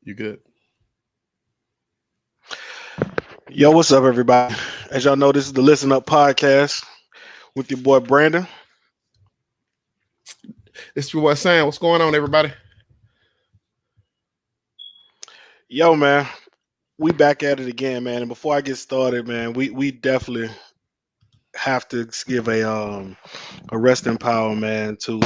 You good? Yo, what's up, everybody? As y'all know, this is the Listen Up podcast with your boy Brandon. This is your boy Sam. What's going on, everybody? Yo, man, we back at it again, man. And before I get started, man, we definitely have to give a rest in power, man, to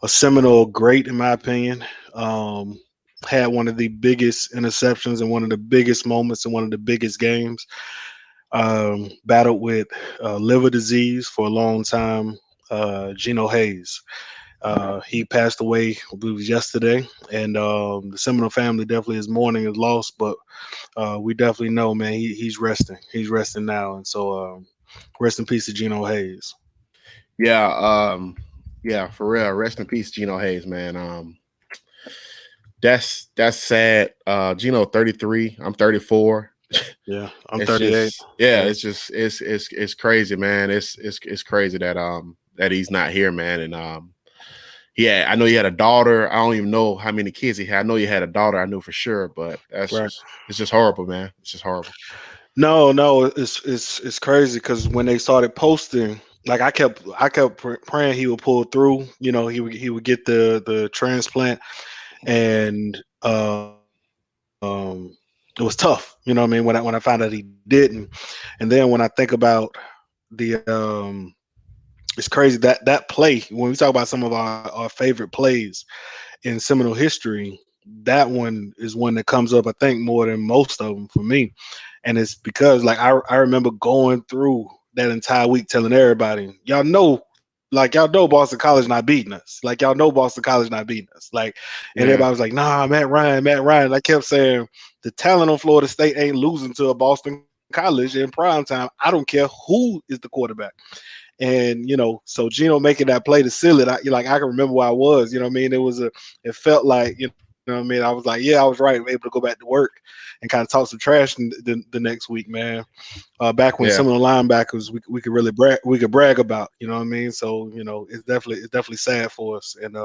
a Seminole great, in my opinion. Um, had one of the biggest interceptions and one of the biggest moments in one of the biggest games. Battled with liver disease for a long time. Geno Hayes. He passed away, I believe it was yesterday, and the Seminole family definitely is mourning his loss. But we definitely know, man, he's resting. He's resting now, and so rest in peace to Geno Hayes. Yeah, yeah, for real. Rest in peace, Geno Hayes, man. That's sad. Geno 33. I'm 34. Yeah, I'm It's 38. just it's crazy, man. It's crazy that he's not here, man. And I know he had a daughter. I don't even know how many kids he had. I know he had a daughter. I knew for sure, but Right. it's just horrible, man. It's just horrible. No, it's crazy because when they started posting, like I kept praying he would pull through. You know, he would get the transplant, and it was tough. You know what I mean? When I found out he didn't, and then when I think about the it's crazy that play when we talk about some of our favorite plays in Seminole history, that one is one that comes up I think more than most of them for me, and it's because like I remember going through that entire week telling everybody, y'all know Boston College not beating us. Like y'all know Boston College not beating us. Like, and Yeah. everybody was like, nah, Matt Ryan. I kept saying the talent on Florida State ain't losing to a Boston College in prime time. I don't care who is the quarterback. And so Gino making that play to seal it, I can remember where I was. You know what I mean? It felt like what I mean. I was like, yeah, I was right. I'm able to go back to work and kind of talk some trash the next week, man. Back when Yeah. some of the linebackers we could really brag about. You know what I mean? So it's definitely sad for us, and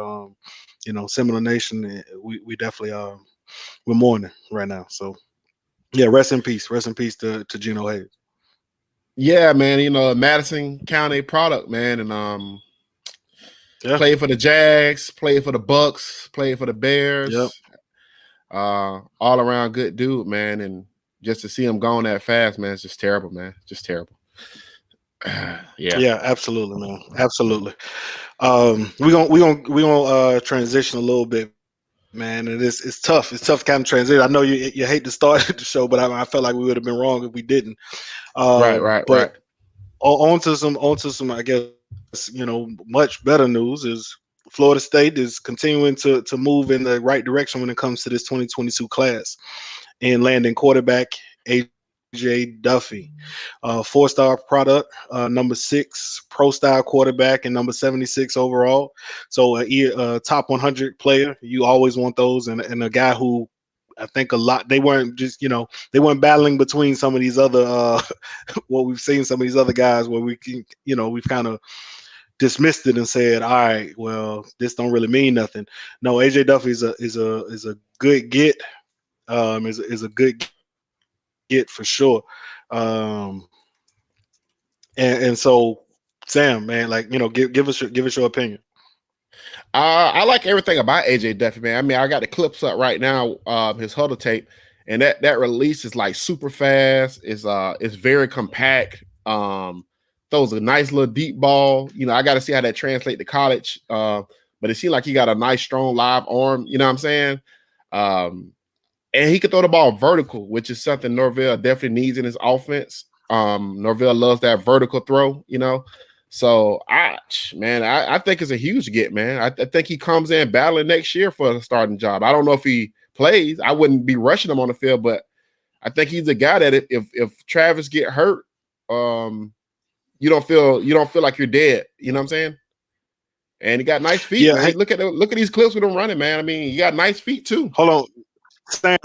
Seminole Nation, we definitely we're mourning right now. So yeah, rest in peace to Gino Hayes. Yeah, man. Madison County product, man. And Yeah, played for the Jags, played for the Bucks, played for the yep. Bears. All around good dude, man. And just to see him going that fast, man, it's just terrible, man. Just terrible. Yeah. Yeah, absolutely, man. Absolutely. We gonna transition a little bit, man, and it's tough. It's tough kind of transition. I know you hate to start the show, but I felt like we would have been wrong if we didn't. But Right. on to some I guess much better news is Florida State is continuing to move in the right direction when it comes to this 2022 class and landing quarterback AJ Duffy, 4-star product, number 6 pro style quarterback, and number 76 overall. So a top 100 player, you always want those, and a guy who I think a lot they weren't just they weren't battling between some of these other what we've seen some of these other guys where we can we've kind of dismissed it and said, all right, well, this don't really mean nothing. No, AJ Duffy is a good get. Is a good get for sure. Um, and so Sam, man, like give us your opinion. I like everything about AJ Duffy, man. I mean, I got the clips up right now, his huddle tape, and that release is like super fast. It's very compact. Throws a nice little deep ball. I got to see how that translate to college. But it seemed like he got a nice, strong live arm. You know what I'm saying? And he could throw the ball vertical, which is something Norvell definitely needs in his offense. Norvell loves that vertical throw. So I think it's a huge get, man. I think he comes in battling next year for a starting job. I don't know if he plays. I wouldn't be rushing him on the field, but I think he's a guy that if Travis get hurt, you don't feel like you're dead. You know what I'm saying? And he got nice feet, Yeah, man. hey, Look at these clips with him running, man. I mean, he got nice feet too. hold on, Sam.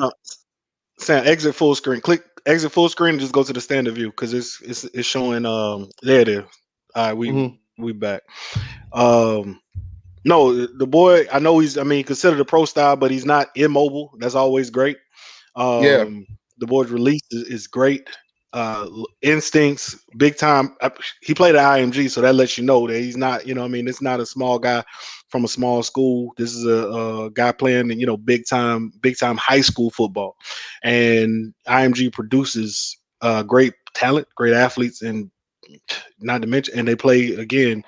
Sam, exit full screen. Click exit full screen and just go to the standard view because it's showing. There it is. All right, we back. Um, No, the boy, I know he's, I mean, considered a pro style, but he's not immobile. That's always great. Yeah, The boy's release is great. Instincts, big time. He played at IMG, so that lets you know that he's not, you know, what I mean, it's not a small guy from a small school. This is a guy playing, you know, big time high school football, and IMG produces great talent, great athletes, and not to mention, and they play again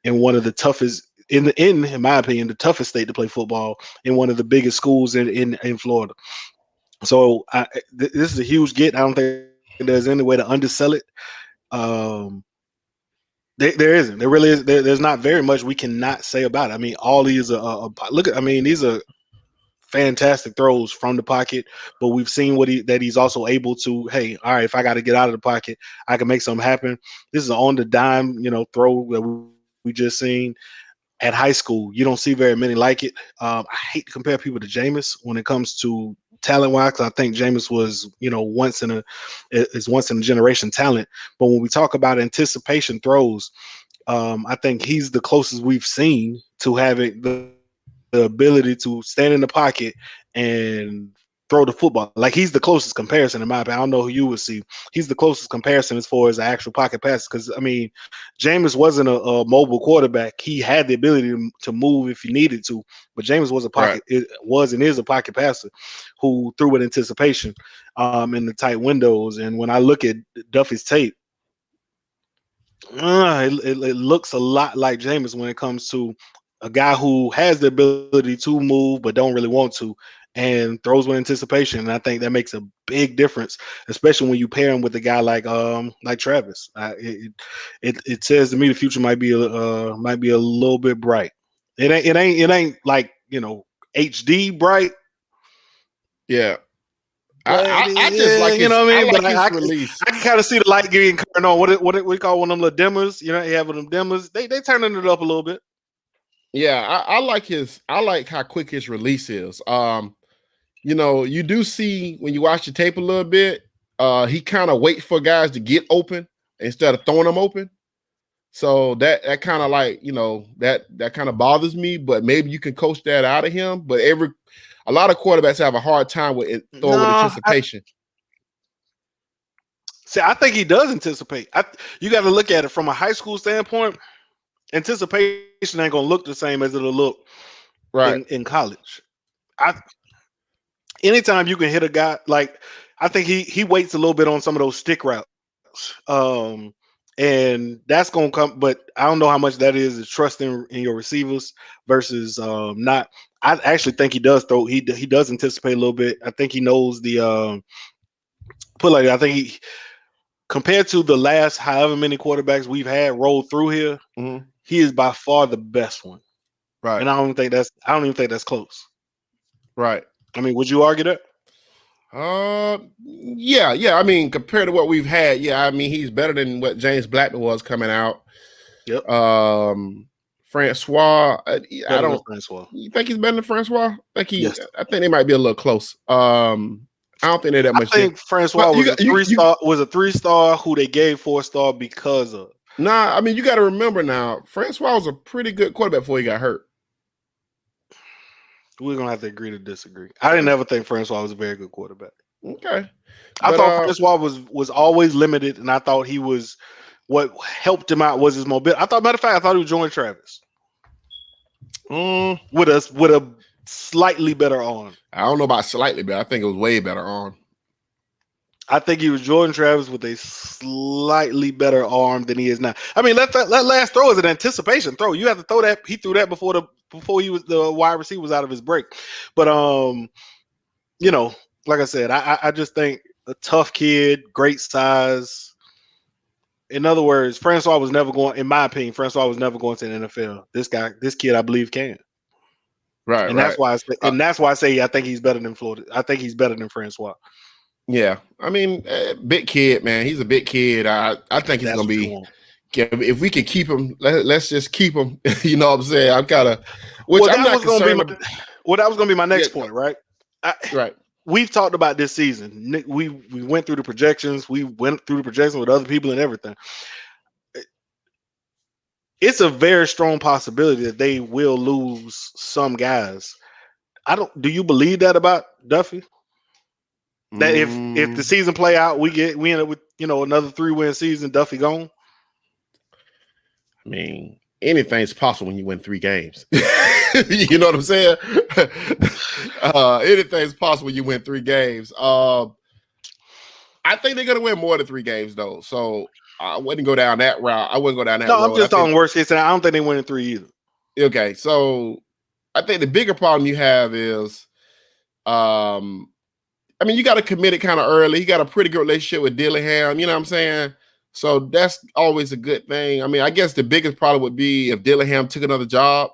in one of the toughest in my opinion, the toughest state to play football in one of the biggest schools in Florida. So this is a huge get. I don't think there's any way to undersell it. Um, there isn't. There really is. There's not very much we cannot say about it. I mean, all these look. I mean, these are fantastic throws from the pocket, but we've seen that he's also able to. Hey, all right, if I got to get out of the pocket, I can make something happen. This is an on the dime, you know, throw that we just seen at high school. You don't see very many like it. I hate to compare people to Jameis when it comes to talent wise. I think Jameis was, you know, once in a generation talent. But when we talk about anticipation throws, I think he's the closest we've seen to having the ability to stand in the pocket and throw the football. Like he's the closest comparison in my opinion. I don't know who you would see. He's the closest comparison as far as the actual pocket passes. Because I mean, Jameis wasn't a mobile quarterback. He had the ability to move if he needed to, but Jameis was a right. pocket. It was and is a pocket passer who threw with anticipation in the tight windows. And when I look at Duffy's tape, it looks a lot like Jameis when it comes to a guy who has the ability to move but don't really want to, and throws with anticipation. And I think that makes a big difference, especially when you pair him with a guy like Travis. It says to me the future might be a little bit bright. It ain't like, you know, HD bright, Yeah. I just but you know what I I mean. like But his release. I can kind of see the light getting turned on. What we call one of them little dimmers. You know, you have them dimmers. They turning it up a little bit. Yeah, I like how quick his release is. You know, you do see when you watch the tape a little bit, he kind of waits for guys to get open instead of throwing them open. So that kind of like, you know, that kind of bothers me, but maybe you can coach that out of him. But a lot of quarterbacks have a hard time with it throwing with No, anticipation. see. I think he does anticipate. You got to look at it from a high school standpoint. Anticipation ain't gonna look the same as it'll look Right. in college. I Anytime you can hit a guy like, I think he waits a little bit on some of those stick routes. And that's gonna come, but I don't know how much that is trust in your receivers versus not. I actually think he does throw. He does anticipate a little bit. I think he knows the put like I think he, compared to the last however many quarterbacks we've had roll through here, Mm-hmm. he is by far the best one. Right. And I don't even think that's close. Right. I mean, would you argue that? Yeah. I mean, compared to what we've had, yeah, I mean, he's better than what James Blackman was coming out. Yep. Francois, I Better than don't. Francois. You think he's better than Francois? Yes. I think they might be a little close. I don't think they're that I much think different. Francois But you was a got you 3-star, who they gave 4-star because of. nah. I mean, you got to remember now. Francois was a pretty good quarterback before he got hurt. We're gonna have to agree to disagree. I didn't ever think Francois was a very good quarterback. Okay, I but thought Francois was always limited, and I thought he was what helped him out was his mobility. Matter of fact, I thought he would join Travis mm, with a slightly better arm. I don't know about slightly, but I think it was way better on. I think he was Jordan Travis with a slightly better arm than he is now. I mean, that last throw is an anticipation throw. You have to throw that. He threw that before he was the wide receiver was out of his break. But you know, like I said, I just think a tough kid, great size. In other words, Francois was never going. In my opinion, Francois was never going to the NFL. This kid, I believe, can. Right, And that's right. why Uh, I say I think he's better than Florida. I think he's better than Francois. yeah, I mean, big kid, man. He's a big kid. I think he's That's gonna what you be. want. If we could keep him, let's just keep him. You know what I'm saying? I'm kind of, which Well, I'm that not was going to be concerned my. about. Well, that was going to be my Yeah, next point, right? I, right. we've talked about this season. We went through the projections. We went through the projections with other people and everything. it's a very strong possibility that they will lose some guys. I don't. Do you believe that about Duffy? That if the Mm, season play out, we end up with another 3-win season. Duffy gone. I mean, anything's possible when you win 3 games. You know what I'm saying? Anything's possible when you win 3 games. I think they're gonna win more than 3 games though. So I wouldn't go down that route. I wouldn't go down that No, I'm road. I just think talking worst case scenario. I don't think they win in 3 either. okay. So I think the bigger problem you have is um I mean, you got to commit it kind of early. You got a pretty good relationship with Dillingham. You know what I'm saying? So that's always a good thing. I mean, I guess the biggest problem would be if Dillingham took another job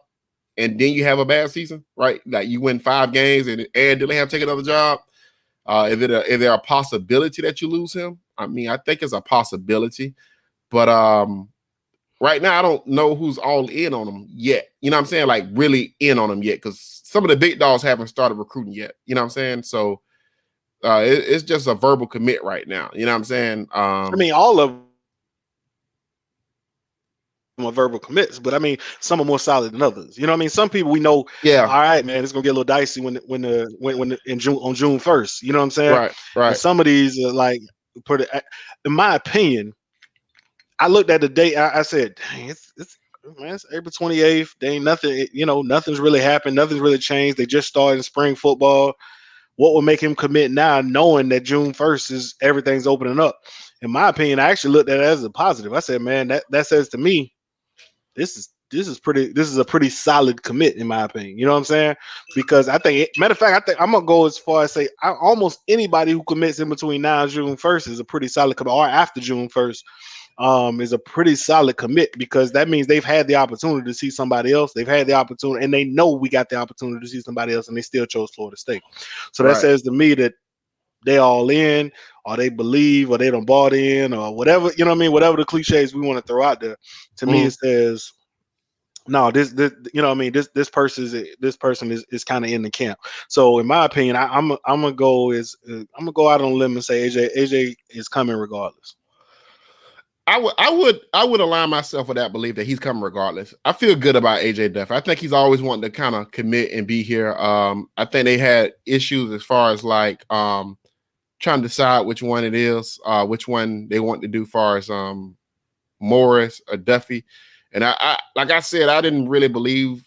and then you have a bad season, right? Like you win 5 games and Dillingham take another job. Is there a possibility that you lose him? I mean, I think it's a possibility, but right now I don't know who's all in on him yet. You know what I'm saying? Like really in on him yet, because some of the big dogs haven't started recruiting yet. You know what I'm saying? So it's just a verbal commit right now. You know what I'm saying? I mean, all of them are verbal commits, but I mean, some are more solid than others. You know what I mean? Some people we know. Yeah. All right, man, it's gonna get a little dicey in June on June 1st. You know what I'm saying? Right. And Right. some of these are like, in my opinion, I looked at the date. I said, dang, it's man, it's April 28th. They ain't nothing. Nothing's really happened. Nothing's really changed. They just started spring football. What would make him commit now, knowing that June 1st is everything's opening up? In my opinion, I actually looked at it as a positive. I said, man, that says to me, this is a pretty solid commit, in my opinion. You know what I'm saying? Because matter of fact, I think I'm gonna go as far as say almost anybody who commits in between now and June 1st is a pretty solid commit, or after June 1st. Is a pretty solid commit, because that means they've had the opportunity to see somebody else. They've had the opportunity, and they know we got the opportunity to see somebody else, and they still chose Florida State. So that Right. says to me that they all in, or they believe, or they don't bought in, or whatever. You know what I mean? Whatever the cliches we want to throw out there. To me, Mhm. it says no. This you know what I mean? This person is kind of in the camp. So in my opinion, I'm gonna go out on a limb and say AJ is coming regardless. I would align myself with that belief that he's coming regardless. I feel good about AJ Duffy. I think he's always wanted to kind of commit and be here. I think they had issues as far as like trying to decide which one it is, which one they want to do, far as Morris or Duffy. And I like I said, I didn't really believe.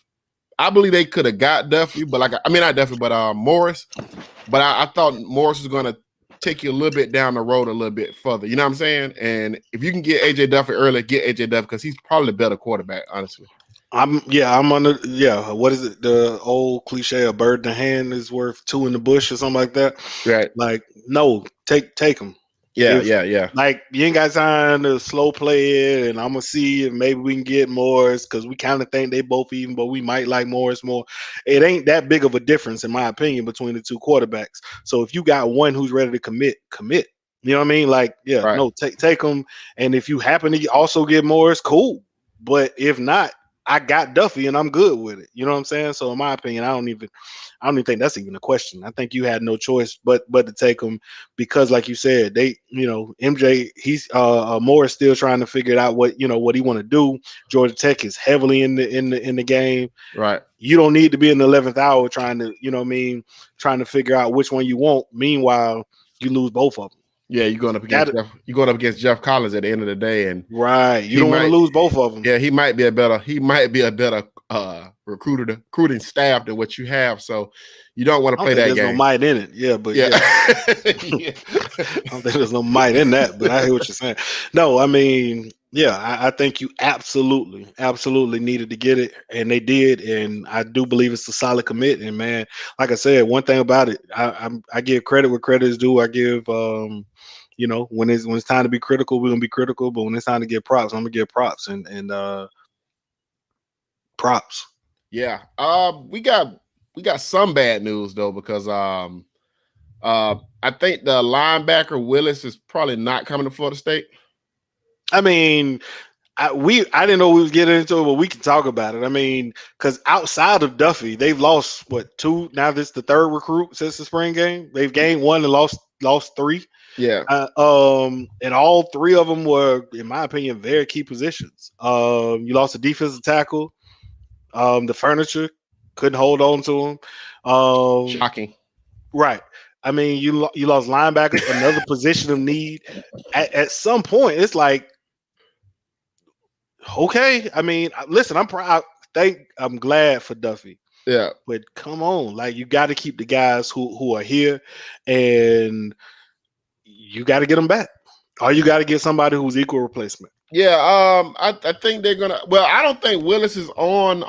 I believe they could have got Duffy, but I mean not Duffy, but Morris. But I thought Morris was going to take you a little bit down the road a little bit further. You know what I'm saying? And if you can get AJ Duffy early, get AJ Duffy, because he's probably the better quarterback, honestly. I'm on the what is it? The old cliche, a bird in the hand is worth two in the bush, or something like that. Right. Like, no, take them. Yeah, If yeah, yeah. like you ain't got time to slow play it, and I'm gonna see if maybe we can get Morris, because we kind of think they both even, but we might like Morris more. It ain't that big of a difference, in my opinion, between the two quarterbacks. So if you got one who's ready to commit. You know what I mean? Like, yeah, Right. no, take them. And if you happen to also get Morris, cool. But if not, I got Duffy and I'm good with it. You know what I'm saying? So in my opinion, I don't even think that's even a question. I think you had no choice but to take him, because like you said, MJ, he's Morris still trying to figure it out what he want to do. Georgia Tech is heavily in the game. Right. You don't need to be in the 11th hour trying to, trying to figure out which one you want. Meanwhile, you lose both of them. Yeah, you're going up against Jeff Collins at the end of the day, and Right. You he don't want to might lose both of them. yeah, he might be a better recruiting staff than what you have. So you don't want to I don't play think that there's no game. might in it. Yeah, but Yeah. yeah. Yeah. I don't think there's no might in that, but I hear what you're saying. No, I mean, yeah, I think you absolutely needed to get it, and they did, and I do believe it's a solid commit. And man, like I said, one thing about it, I give credit where credit is due. I give, when it's time to be critical, we're gonna be critical, but when it's time to give props, I'm gonna give props and props. Yeah. We got some bad news though, because I think the linebacker Willis is probably not coming to Florida State. I mean, I didn't know we was getting into it, but we can talk about it. I mean, because outside of Duffy, they've lost what, two? Now this is the third recruit since the spring game. They've gained one and lost three. Yeah. And all three of them were, in my opinion, very key positions. You lost a defensive tackle. The furniture couldn't hold on to him. Shocking. Right. I mean, you lost linebackers, another position of need. At some point, it's like, okay. I mean, listen, I'm proud. I'm glad for Duffy, Yeah. but come on, like you got to keep the guys who are here, and you got to get them back, or you got to get somebody who's equal replacement. Yeah. I think they're gonna. Well, I don't think Willis is on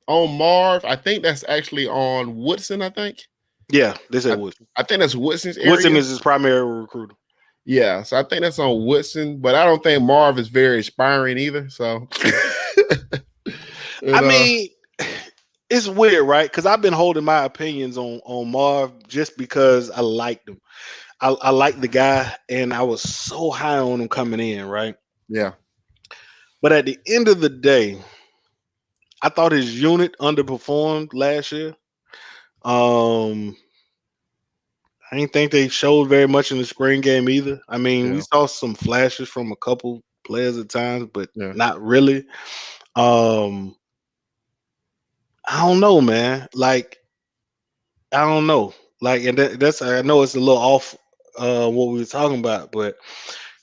Marv. I think that's actually on Woodson. I think. Yeah, they said I, Woodson. I think that's Woodson's Woodson area. is his primary recruiter. Yeah, so I think that's on Woodson, but I don't think Marv is very inspiring either. So, I mean, it's weird, right? Because I've been holding my opinions on Marv just because I liked him. I like the guy, and I was so high on him coming in, right? yeah, But at the end of the day, I thought his unit underperformed last year. Um, I didn't think they showed very much in the spring game either. I mean, we yeah, saw some flashes from a couple players at times, but yeah, not really. Um, I don't know, man. Like, I don't know. Like, and that's I know it's a little off what we were talking about, but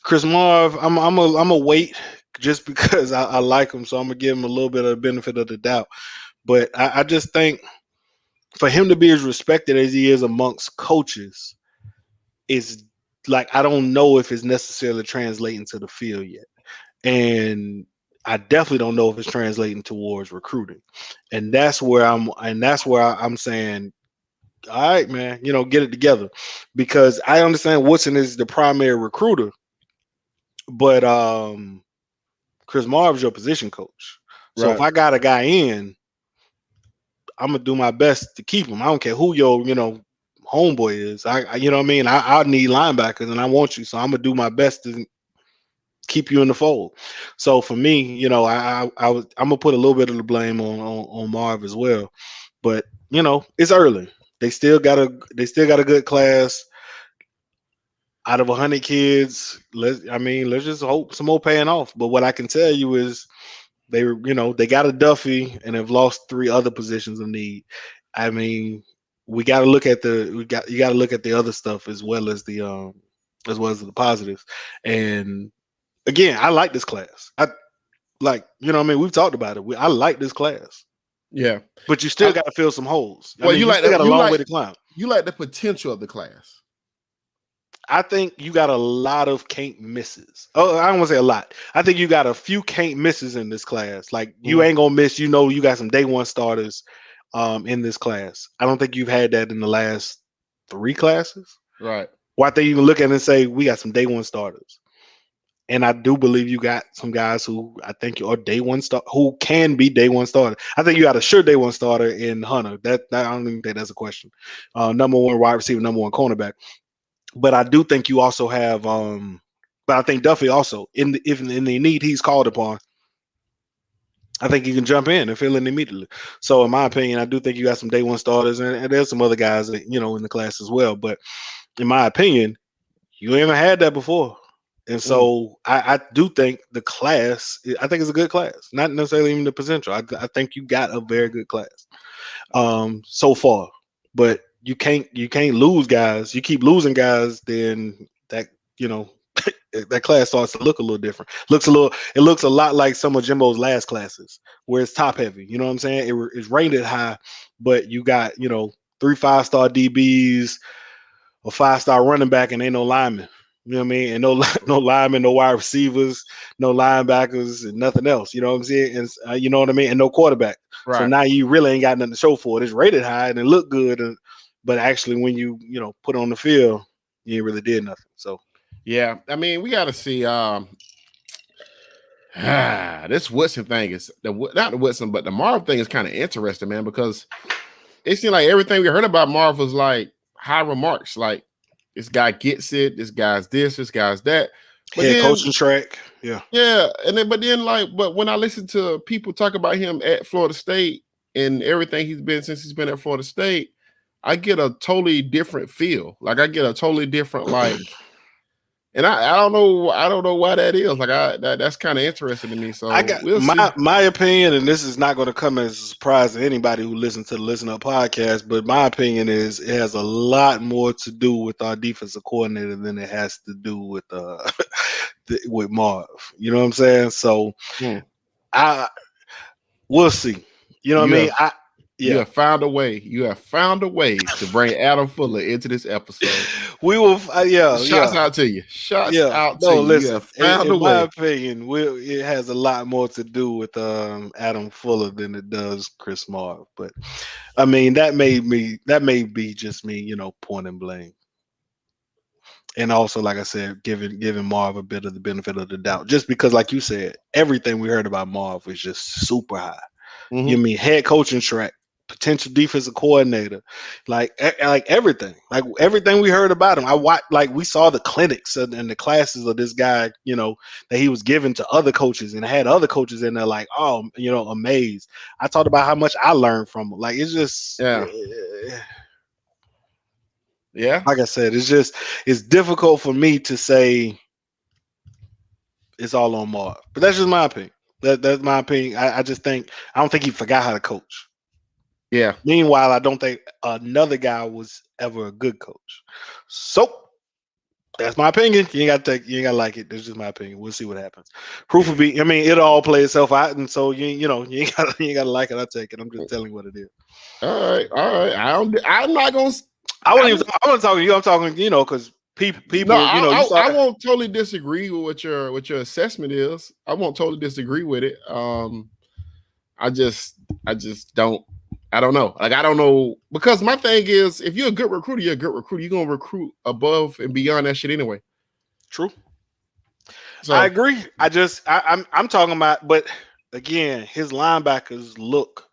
Chris Marv, I'm a wait just because I like him, so I'm gonna give him a little bit of the benefit of the doubt. But I just think for him to be as respected as he is amongst coaches is like I don't know if it's necessarily translating to the field yet. And I definitely don't know if it's translating towards recruiting. And that's where I'm saying, all right, man, get it together. Because I understand Woodson is the primary recruiter, but Chris Marv's your position coach. So if right, I got a guy in, I'm gonna do my best to keep him. I don't care who your, homeboy is. You know what I mean? I need linebackers and I want you. So I'm gonna do my best to keep you in the fold. So for me, I'm gonna put a little bit of the blame on Marv as well. But it's early. They still got a good class. Out of 100 kids, let's just hope some more paying off. But what I can tell you is they got a Duffy and have lost three other positions of need. I mean, we got to look at you got to look at the other stuff as well as the positives. And again, I like this class. I like, what I mean, we've talked about it. I like this class, yeah. but you still I, got to fill some holes. I well, mean, you still got a long way to climb. you like the potential of the class. I think you got a lot of can't misses. Oh, I don't want to say a lot. I think you got a few can't misses in this class. Like you ain't gonna miss. You got some day one starters in this class. I don't think you've had that in the last three classes. Right. Or I think you can look at it and say we got some day one starters. And I do believe you got some guys who I think are day one start who can be day one starter. I think you got a sure day one starter in Hunter. That I don't even think that's a question. Number one wide receiver, number one cornerback. But I do think you also have but I think Duffy also if in the need he's called upon, I think he can jump in and fill in immediately. So in my opinion, I do think you got some day one starters and there's some other guys that, in the class as well. But in my opinion, you haven't had that before. And so I do think the class, I think it's a good class, not necessarily even the potential. I think you got a very good class so far. But you can't lose guys. You keep losing guys, then that that class starts to look a little different. It looks a lot like some of Jimbo's last classes, where it's top heavy. You know what I'm saying? It's rated high, but you got 3 5-star DBs, a 5-star running back, and ain't no linemen. You know what I mean? And no linemen, no wide receivers, no linebackers, and nothing else. You know what I'm saying? And you know what I mean? And no quarterback. So Right. now you really ain't got nothing to show for it. It's rated high and it looked good, but actually when you put it on the field, you ain't really did nothing. So Yeah. I mean, we got to see. This Woodson thing is not the Woodson, but the Marv thing is kind of interesting, man, because it seemed like everything we heard about Marv was like high remarks, like this guy gets it, this guy's this guy's that. But head then, coaching track, yeah. but when I listen to people talk about him at Florida State and everything he's been since he's been at Florida State, I get a totally different feel. Like I get a totally different and I don't know why that is. Like that's kind of interesting to me. I So got we'll see. my opinion, and this is not going to come as a surprise to anybody who listens to the Listen Up podcast. But my opinion is it has a lot more to do with our defensive coordinator than it has to do with with Marv. You know what I'm saying? So Hmm. I we'll see. You know what I You mean? have you Yeah. have found a way. You have found a way to bring Adam Fuller into this episode. We will. Shouts out to you. Shouts Yeah. out to No, you. You listen. have found a In my way. opinion, it has a lot more to do with Adam Fuller than it does Chris Marv. But I mean, that may be just me, pointing blame. And also, like I said, giving Marv a bit of the benefit of the doubt, just because, like you said, everything we heard about Marv was just super high. You Mm-hmm. mean head coaching track, potential defensive coordinator, like everything we heard about him. I watched, like, we saw the clinics and the classes of this guy, that he was giving to other coaches, and had other coaches in there like, oh, amazed. I talked about how much I learned from him. Like, it's just. Yeah. Yeah. Like I said, it's difficult for me to say it's all on Marv, but that's just my opinion. That's my opinion. I just think I don't think he forgot how to coach. Yeah. Meanwhile, I don't think another guy was ever a good coach. So that's my opinion. You ain't gotta like it. That's just my opinion. We'll see what happens. Proof will be. I mean, it'll all play itself out, and so you ain't gotta like it. I take it. I'm just telling you what it is. All right. All right. I'm not gonna. I wasn't talking to you. I'm talking, because people, No, you saw I that. won't totally disagree with what your assessment is. I won't totally disagree with it. I just don't. I don't know. Like I don't know, because my thing is, if you're a good recruiter, you're a good recruiter. You're gonna recruit above and beyond that shit anyway. True. So I agree. I'm talking about, but again, his linebackers look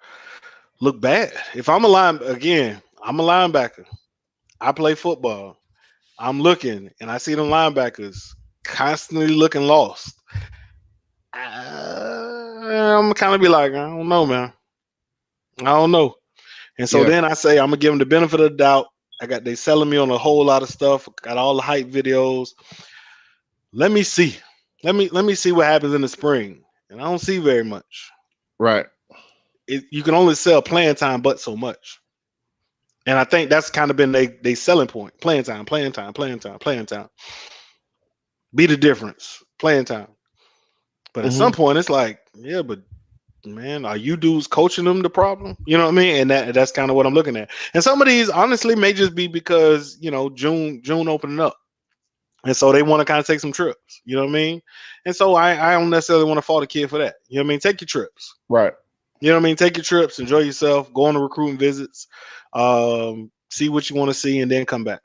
bad. If I'm I'm a linebacker. I play football. I'm looking and I see them linebackers constantly looking lost. I'm kind of be like, I don't know, man. I don't know. And so yeah, then I say I'm gonna give them the benefit of the doubt. They selling me on a whole lot of stuff. Got all the hype videos. Let me see. Let me see what happens in the spring. And I don't see very much. right. You can only sell playing time but so much. And I think that's kind of been they selling point. Playing time, playing time, playing time, playing time. Be the difference. Playing time. But at some point it's like, yeah, but man, are you dudes coaching them the problem? You know what I mean? And that's kind of what I'm looking at. And some of these honestly may just be because, June opening up. And so they want to kind of take some trips. You know what I mean? And so I don't necessarily want to fault a kid for that. You know what I mean? Take your trips. Right. You know what I mean? Take your trips, enjoy yourself, go on the recruiting visits, see what you want to see, and then come back.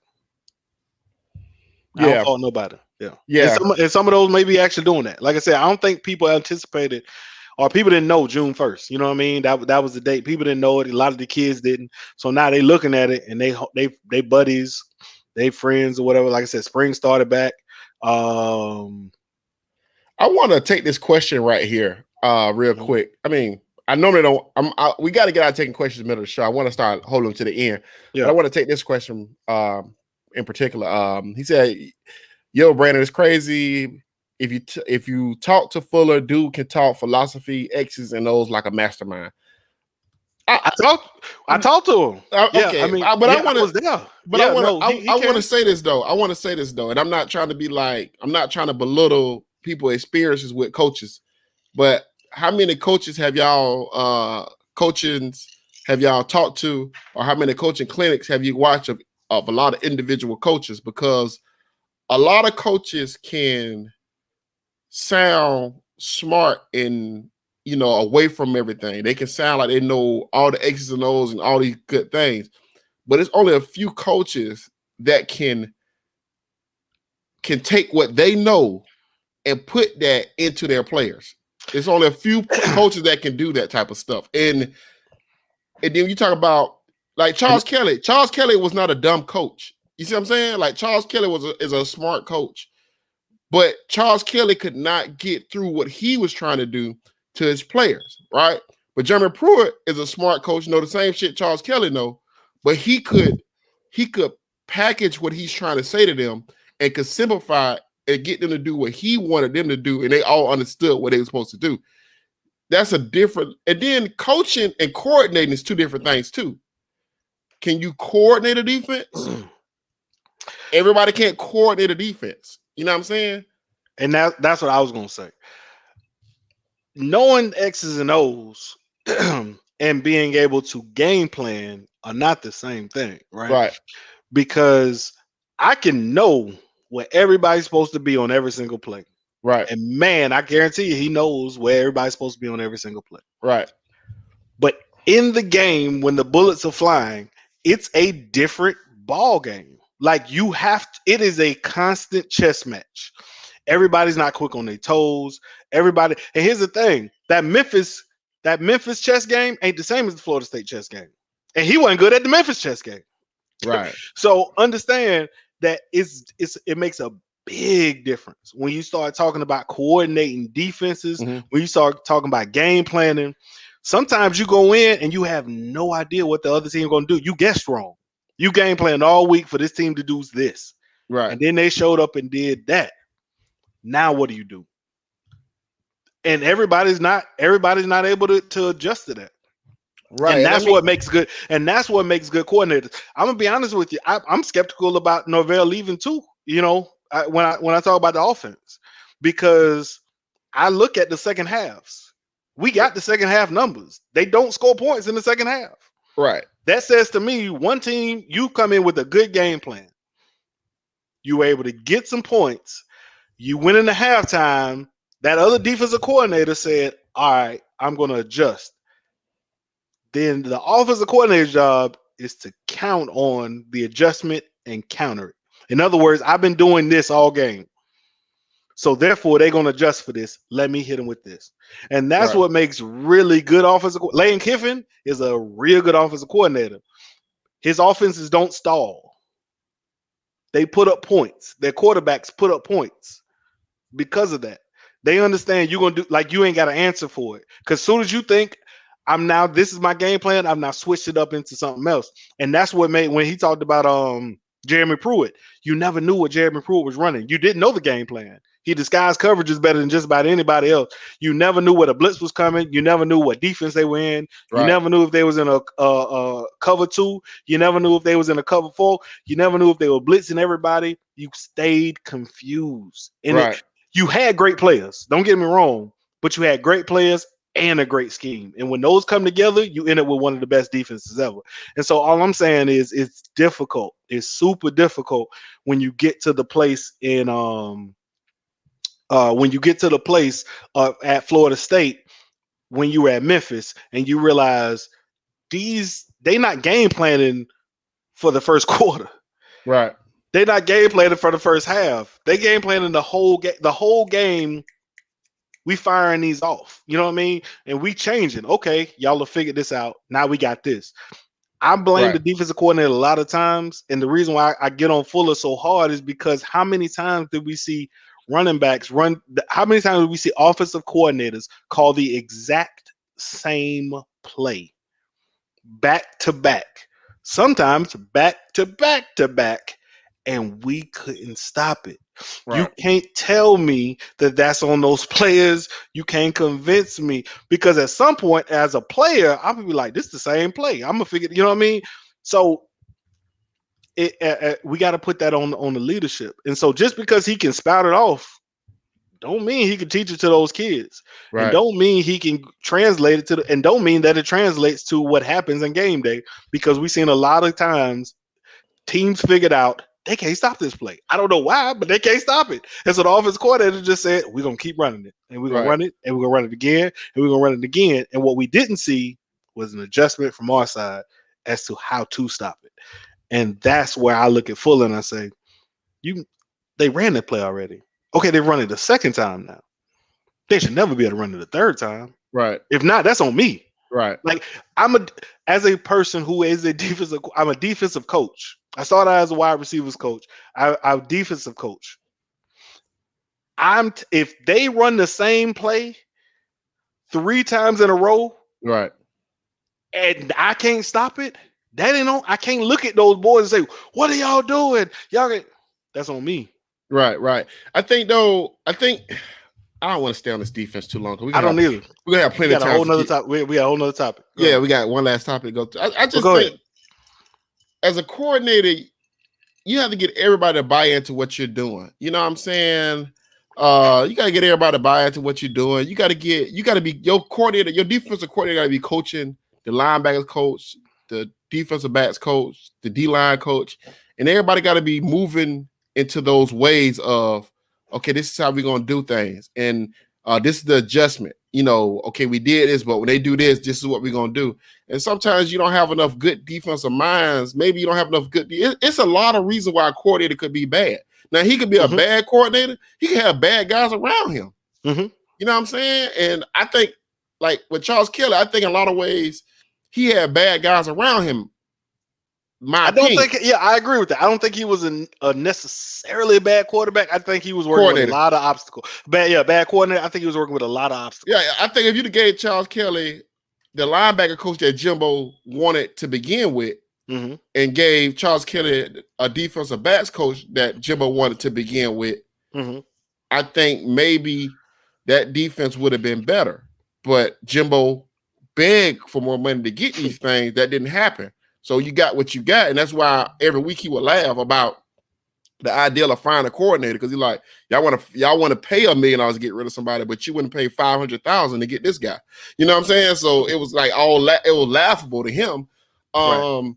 I don't Yeah. fault nobody. Yeah. Yeah. And some of those may be actually doing that. Like I said, I don't think people anticipated, or people didn't know June 1st. You know what I mean? That was the date. People didn't know it. A lot of the kids didn't. So now they looking at it, and they buddies, they friends or whatever. Like I said, spring started back. I want to take this question right here, real quick. I mean, I normally don't. We got to get out taking questions in the middle of the show. I want to start holding them to the end. Yeah. But I want to take this question in particular. He said, "Yo, Brandon, it's crazy. If you talk to Fuller, dude can talk philosophy, X's and O's like a mastermind." I talked to him. Okay, I mean, but I was there. But yeah, I want to say this though. I want to say this though, and I'm not trying to be like, I'm not trying to belittle people's experiences with coaches, but how many coaches have y'all talked to, or how many coaching clinics have you watched of a lot of individual coaches? Because a lot of coaches can sound smart and away from everything. They can sound like they know all the X's and O's and all these good things, but it's only a few coaches that can take what they know and put that into their players. It's only a few coaches that can do that type of stuff. And then you talk about like Charles Kelly. Charles Kelly was not a dumb coach. You see what I'm saying? Like Charles Kelly is a smart coach, but Charles Kelly could not get through what he was trying to do to his players, right? But Jeremy Pruitt is a smart coach, know the same shit Charles Kelly know, but he could package what he's trying to say to them and could simplify and get them to do what he wanted them to do, and they all understood what they were supposed to do. That's a different. And then coaching and coordinating is two different things too. Can you coordinate a defense? Everybody can't coordinate a defense. You know what I'm saying? And that's what I was gonna say. Knowing X's and O's and being able to game plan are not the same thing, right? Right. Because I can know where everybody's supposed to be on every single play. Right. And man, I guarantee you he knows where everybody's supposed to be on every single play. Right. But in the game, when the bullets are flying, it's a different ball game. Like it is a constant chess match. Everybody's not quick on their toes. Everybody, and here's the thing: that Memphis chess game ain't the same as the Florida State chess game. And he wasn't good at the Memphis chess game. Right. So understand that it makes a big difference when you start talking about coordinating defenses, when you start talking about game planning. Sometimes you go in and you have no idea what the other team going to do. You guessed wrong. You game planned all week for this team to do this. Right. And then they showed up and did that. Now what do you do? And everybody's not able to adjust to that. Right. And that's what makes good. And that's what makes good coordinators. I'm gonna be honest with you. I'm skeptical about Norvell leaving too. You know, when I talk about the offense, because I look at the second halves. We got the second half numbers. They don't score points in the second half. Right. That says to me, one team, you come in with a good game plan. You were able to get some points. You went into halftime. That other defensive coordinator said, all right, I'm going to adjust. Then the offensive coordinator's job is to count on the adjustment and counter it. In other words, I've been doing this all game. So therefore, they're going to adjust for this. Let me hit them with this. And that's what makes really good offensive. Lane Kiffin is a real good offensive coordinator. His offenses don't stall. They put up points. Their quarterbacks put up points because of that. They understand you're going to do, like, you ain't got an answer for it. Because as soon as you think, this is my game plan, I've now switched it up into something else. And that's what made, when he talked about Jeremy Pruitt, you never knew what Jeremy Pruitt was running. You didn't know the game plan. He disguised coverages better than just about anybody else. You never knew where the blitz was coming. You never knew what defense they were in. You never knew if they was in a cover 2. You never knew if they was in a cover 4. You never knew if they were blitzing everybody. You stayed confused. And you had great players. Don't get me wrong, but you had great players and a great scheme. And when those come together, you end up with one of the best defenses ever. And so all I'm saying is it's difficult. It's super difficult when you get to the place in at Florida State, when you were at Memphis, and you realize they not game planning for the first quarter. Right. They're not game planning for the first half. They game planning the whole game. We firing these off. You know what I mean? And we changing. Okay, y'all have figured this out. Now we got this. I blame the defensive coordinator a lot of times. And the reason why I get on Fuller so hard is because how many times did we see running backs how many times did we see offensive coordinators call the exact same play back to back, sometimes back to back to back, and we couldn't stop it. Right. You can't tell me that that's on those players. You can't convince me, because at some point as a player, I'm gonna be like, this is the same play. I'm gonna figure, you know what I mean? So we got to put that on the leadership. And so just because he can spout it off, don't mean he can teach it to those kids. Right. And don't mean he can translate it and don't mean that it translates to what happens in game day, because we've seen a lot of times teams figured out they can't stop this play. I don't know why, but they can't stop it. And so the offense coordinator just said, we're going to keep running it, and we're going to run it, and we're going to run it again, and we're going to run it again. And what we didn't see was an adjustment from our side as to how to stop it. And that's where I look at Fuller and I say, they ran that play already. Okay, they run it the second time now. They should never be able to run it the third time. Right. If not, that's on me. Right. Like, as a person who is I'm a defensive coach. I started out as a wide receivers coach. I'm a defensive coach. If they run the same play 3 times in a row, right, and I can't stop it, That ain't on. I can't look at those boys and say, "What are y'all doing?" That's on me. Right. I think though. I don't want to stay on this defense too long because I don't either. we're gonna have We plenty of got a time whole to nother keep. topic. We got a whole nother topic. Go Yeah, ahead. we got one last topic to go to. I But just go ahead. think as a coordinator, you have to get everybody to buy into what you're doing. You know what I'm saying? You got to get everybody to buy into what you're doing. You got to be your coordinator, your defensive coordinator got to be coaching the linebackers coach, the defensive backs coach, the D line coach, and everybody got to be moving into those ways of, okay, this is how we're gonna do things, and this is the adjustment. You know, okay, we did this, but when they do this, this is what we're gonna do. And sometimes you don't have enough good defensive minds. Maybe you don't have enough good. It's a lot of reasons why a coordinator could be bad. Now he could be a bad coordinator. He can have bad guys around him. Mm-hmm. You know what I'm saying? And I think, like with Charles Kelly, I think in a lot of ways he had bad guys around him. My I don't opinion. think. Yeah, I agree with that. I don't think he was a necessarily a bad quarterback. I think he was working with a lot of obstacles. Bad coordinator. I think he was working with a lot of obstacles. Yeah, I think if you'd have gave Charles Kelly the linebacker coach that Jimbo wanted to begin with, and gave Charles Kelly a defensive backs coach that Jimbo wanted to begin with, I think maybe that defense would have been better. But Jimbo begged for more money to get these things. That didn't happen. So you got what you got, and that's why every week he would laugh about the idea of finding a coordinator, because he's like, y'all want to pay $1 million to get rid of somebody, but you wouldn't pay $500,000 to get this guy. You know what I'm saying? So it was like it was laughable to him. Right.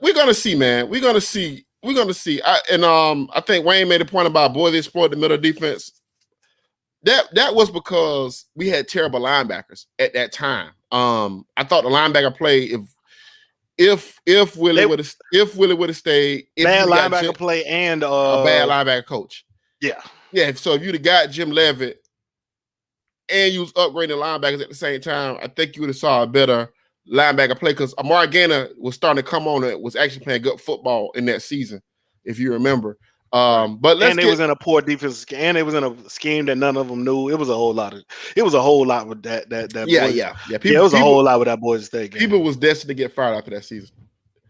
We're gonna see, man. We're gonna see. I think Wayne made a point about boy, they spoiled the middle defense. That was because we had terrible linebackers at that time. I thought the linebacker play, if Willie would have stayed, bad linebacker play and a bad linebacker coach. Yeah. So if you'd have got Jim Levitt and you was upgrading linebackers at the same time, I think you would have saw a better linebacker play, because Amari Gainer was starting to come on and was actually playing good football in that season, if you remember. But they was in a poor defense, and it was in a scheme that none of them knew. It was a whole lot with that. Yeah. It was a whole lot with that Boise State game. People was destined to get fired after that season.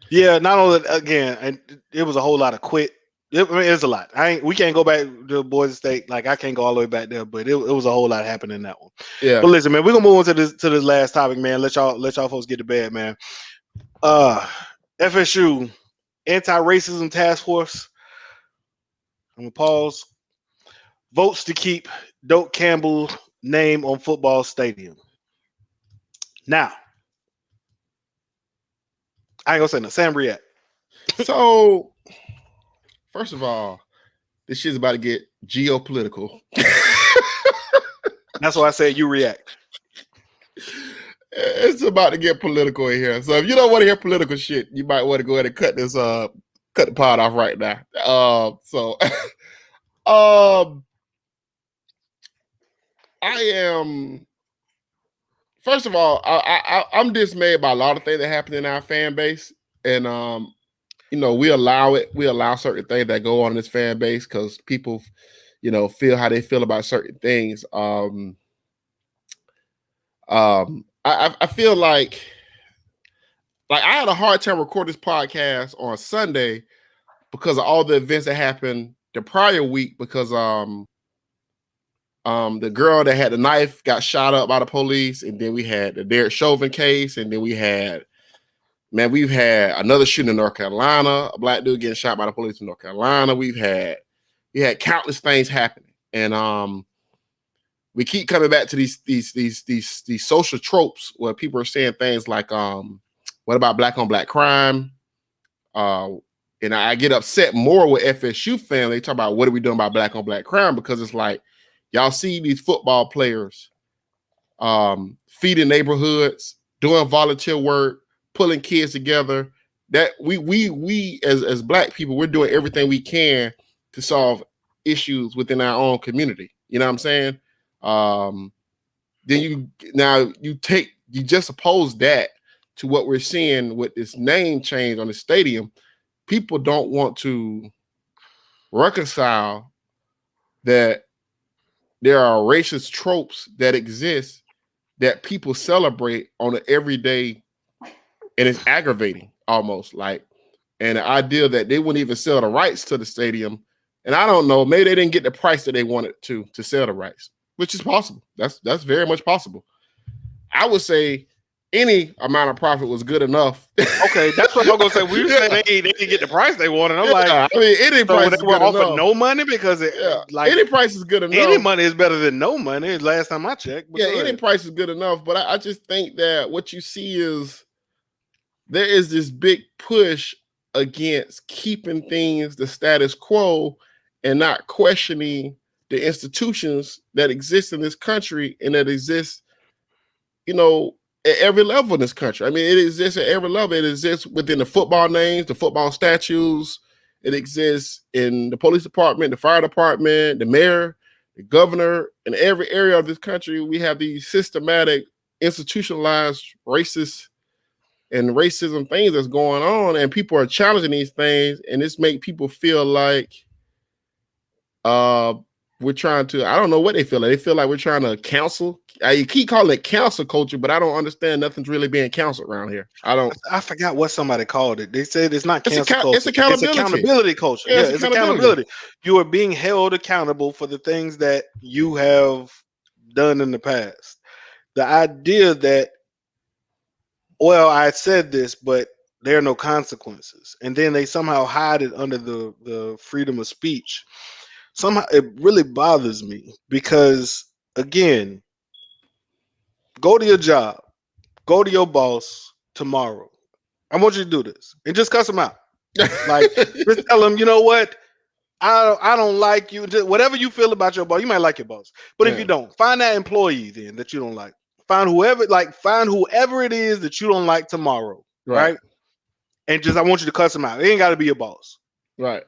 Yeah, not only again, and it was a whole lot of quit. It's a lot. We can't go back to Boise State. Like I can't go all the way back there, but it was a whole lot happening in that one. Yeah. But listen, man, we're gonna move on to this last topic, man. Let y'all folks get to bed, man. FSU Anti-Racism Task Force. I'm gonna pause. Votes to keep Doak Campbell name on football stadium. Now, I ain't gonna say no. Sam, react. So, first of all, this shit's about to get geopolitical. That's why I said you react. It's about to get political in here. So if you don't want to hear political shit, you might want to go ahead and cut the pod off right now. I am. First of all, I'm dismayed by a lot of things that happen in our fan base, and we allow certain things that go on in this fan base because people, feel how they feel about certain things. I feel like I had a hard time recording this podcast on Sunday because of all the events that happened the prior week, because the girl that had the knife got shot up by the police, and then we had the Derek Chauvin case, and then we've had another shooting in North Carolina, a black dude getting shot by the police in North Carolina. We had countless things happening, and we keep coming back to these social tropes where people are saying things like, "What about black on black crime?" And I get upset more with FSU fans. They talk about what are we doing about black on black crime, because it's like, y'all see these football players feeding neighborhoods, doing volunteer work, pulling kids together. That we as black people, we're doing everything we can to solve issues within our own community. You know what I'm saying? Then you just oppose that to what we're seeing with this name change on the stadium. People don't want to reconcile that there are racist tropes that exist that people celebrate on an everyday and it's aggravating almost like. And the idea that they wouldn't even sell the rights to the stadium, and I don't know, maybe they didn't get the price that they wanted to sell the rights, which is possible. That's very much possible. I would say any amount of profit was good enough. Okay, that's what I'm gonna say. We were saying they didn't get the price they wanted. I'm like, I mean, any price they is were good offered enough. no money because like any price is good enough. Any money is better than no money. Last time I checked. Yeah, any price is good enough. But I just think that what you see is there is this big push against keeping things the status quo and not questioning the institutions that exist in this country and that exist, at every level in this country. I mean, it exists at every level. It exists within the football names, the football statues. It exists in the police department, the fire department, the mayor, the governor. In every area of this country, we have these systematic, institutionalized racist and racism things that's going on, and people are challenging these things, and this make people feel like we're trying to, I don't know what they feel like. They feel like we're trying to counsel. You keep calling it counsel culture, but I don't understand nothing's really being counseled around here. I forgot what somebody called it. They said it's not cancel culture. It's accountability. It's accountability culture. Yeah, it's accountability. You are being held accountable for the things that you have done in the past. The idea that, well, I said this, but there are no consequences. And then they somehow hide it under the freedom of speech. Somehow it really bothers me because, again, go to your job, go to your boss tomorrow. I want you to do this and just cuss them out. Like, just tell them, you know what? I don't like you. Just, whatever you feel about your boss, you might like your boss. But if you don't, find that employee then that you don't like. Find whoever it is that you don't like tomorrow, right? And just, I want you to cuss them out. It ain't got to be your boss. Right.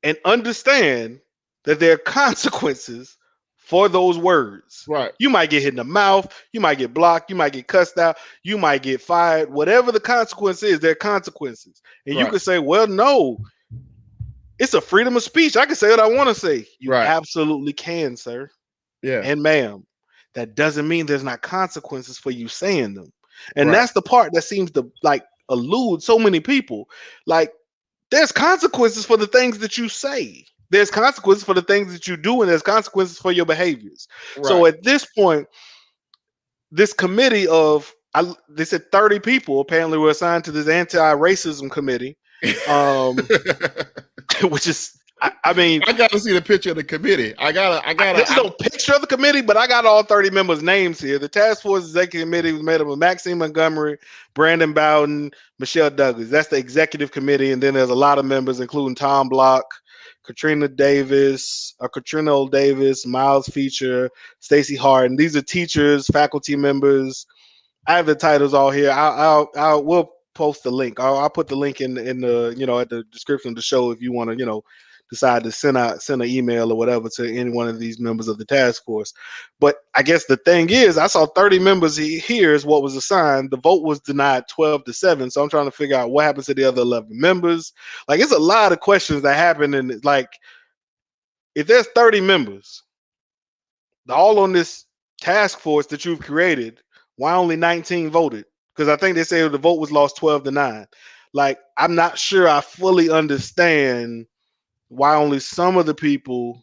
And understand that there are consequences for those words. Right. You might get hit in the mouth. You might get blocked. You might get cussed out. You might get fired. Whatever the consequence is, there are consequences. And you could say, well, no, it's a freedom of speech. I can say what I want to say. You absolutely can, sir. Yeah. And ma'am. That doesn't mean there's not consequences for you saying them. And that's the part that seems to like elude so many people. Like, there's consequences for the things that you say. There's consequences for the things that you do, and there's consequences for your behaviors. Right. So at this point, this committee they said 30 people apparently were assigned to this anti-racism committee, which is, I mean, I got to see the picture of the committee. There's no picture of the committee, but I got all 30 members' names here. The task force executive committee was made up of Maxine Montgomery, Brandon Bowden, Michelle Douglas. That's the executive committee, and then there's a lot of members, including Tom Block, Katrina Ole Davis, Miles Feature, Stacey Harden. These are teachers, faculty members. I have the titles all here. We'll post the link. I'll put the link in the at the description of the show if you want to decide to send an email or whatever to any one of these members of the task force. But I guess the thing is, I saw 30 members here is what was assigned. The vote was denied 12-7. So I'm trying to figure out what happens to the other 11 members. Like, it's a lot of questions that happen. And like, if there's 30 members, all on this task force that you've created, why only 19 voted? Because I think they say the vote was lost 12-9. Like, I'm not sure I fully understand why only some of the people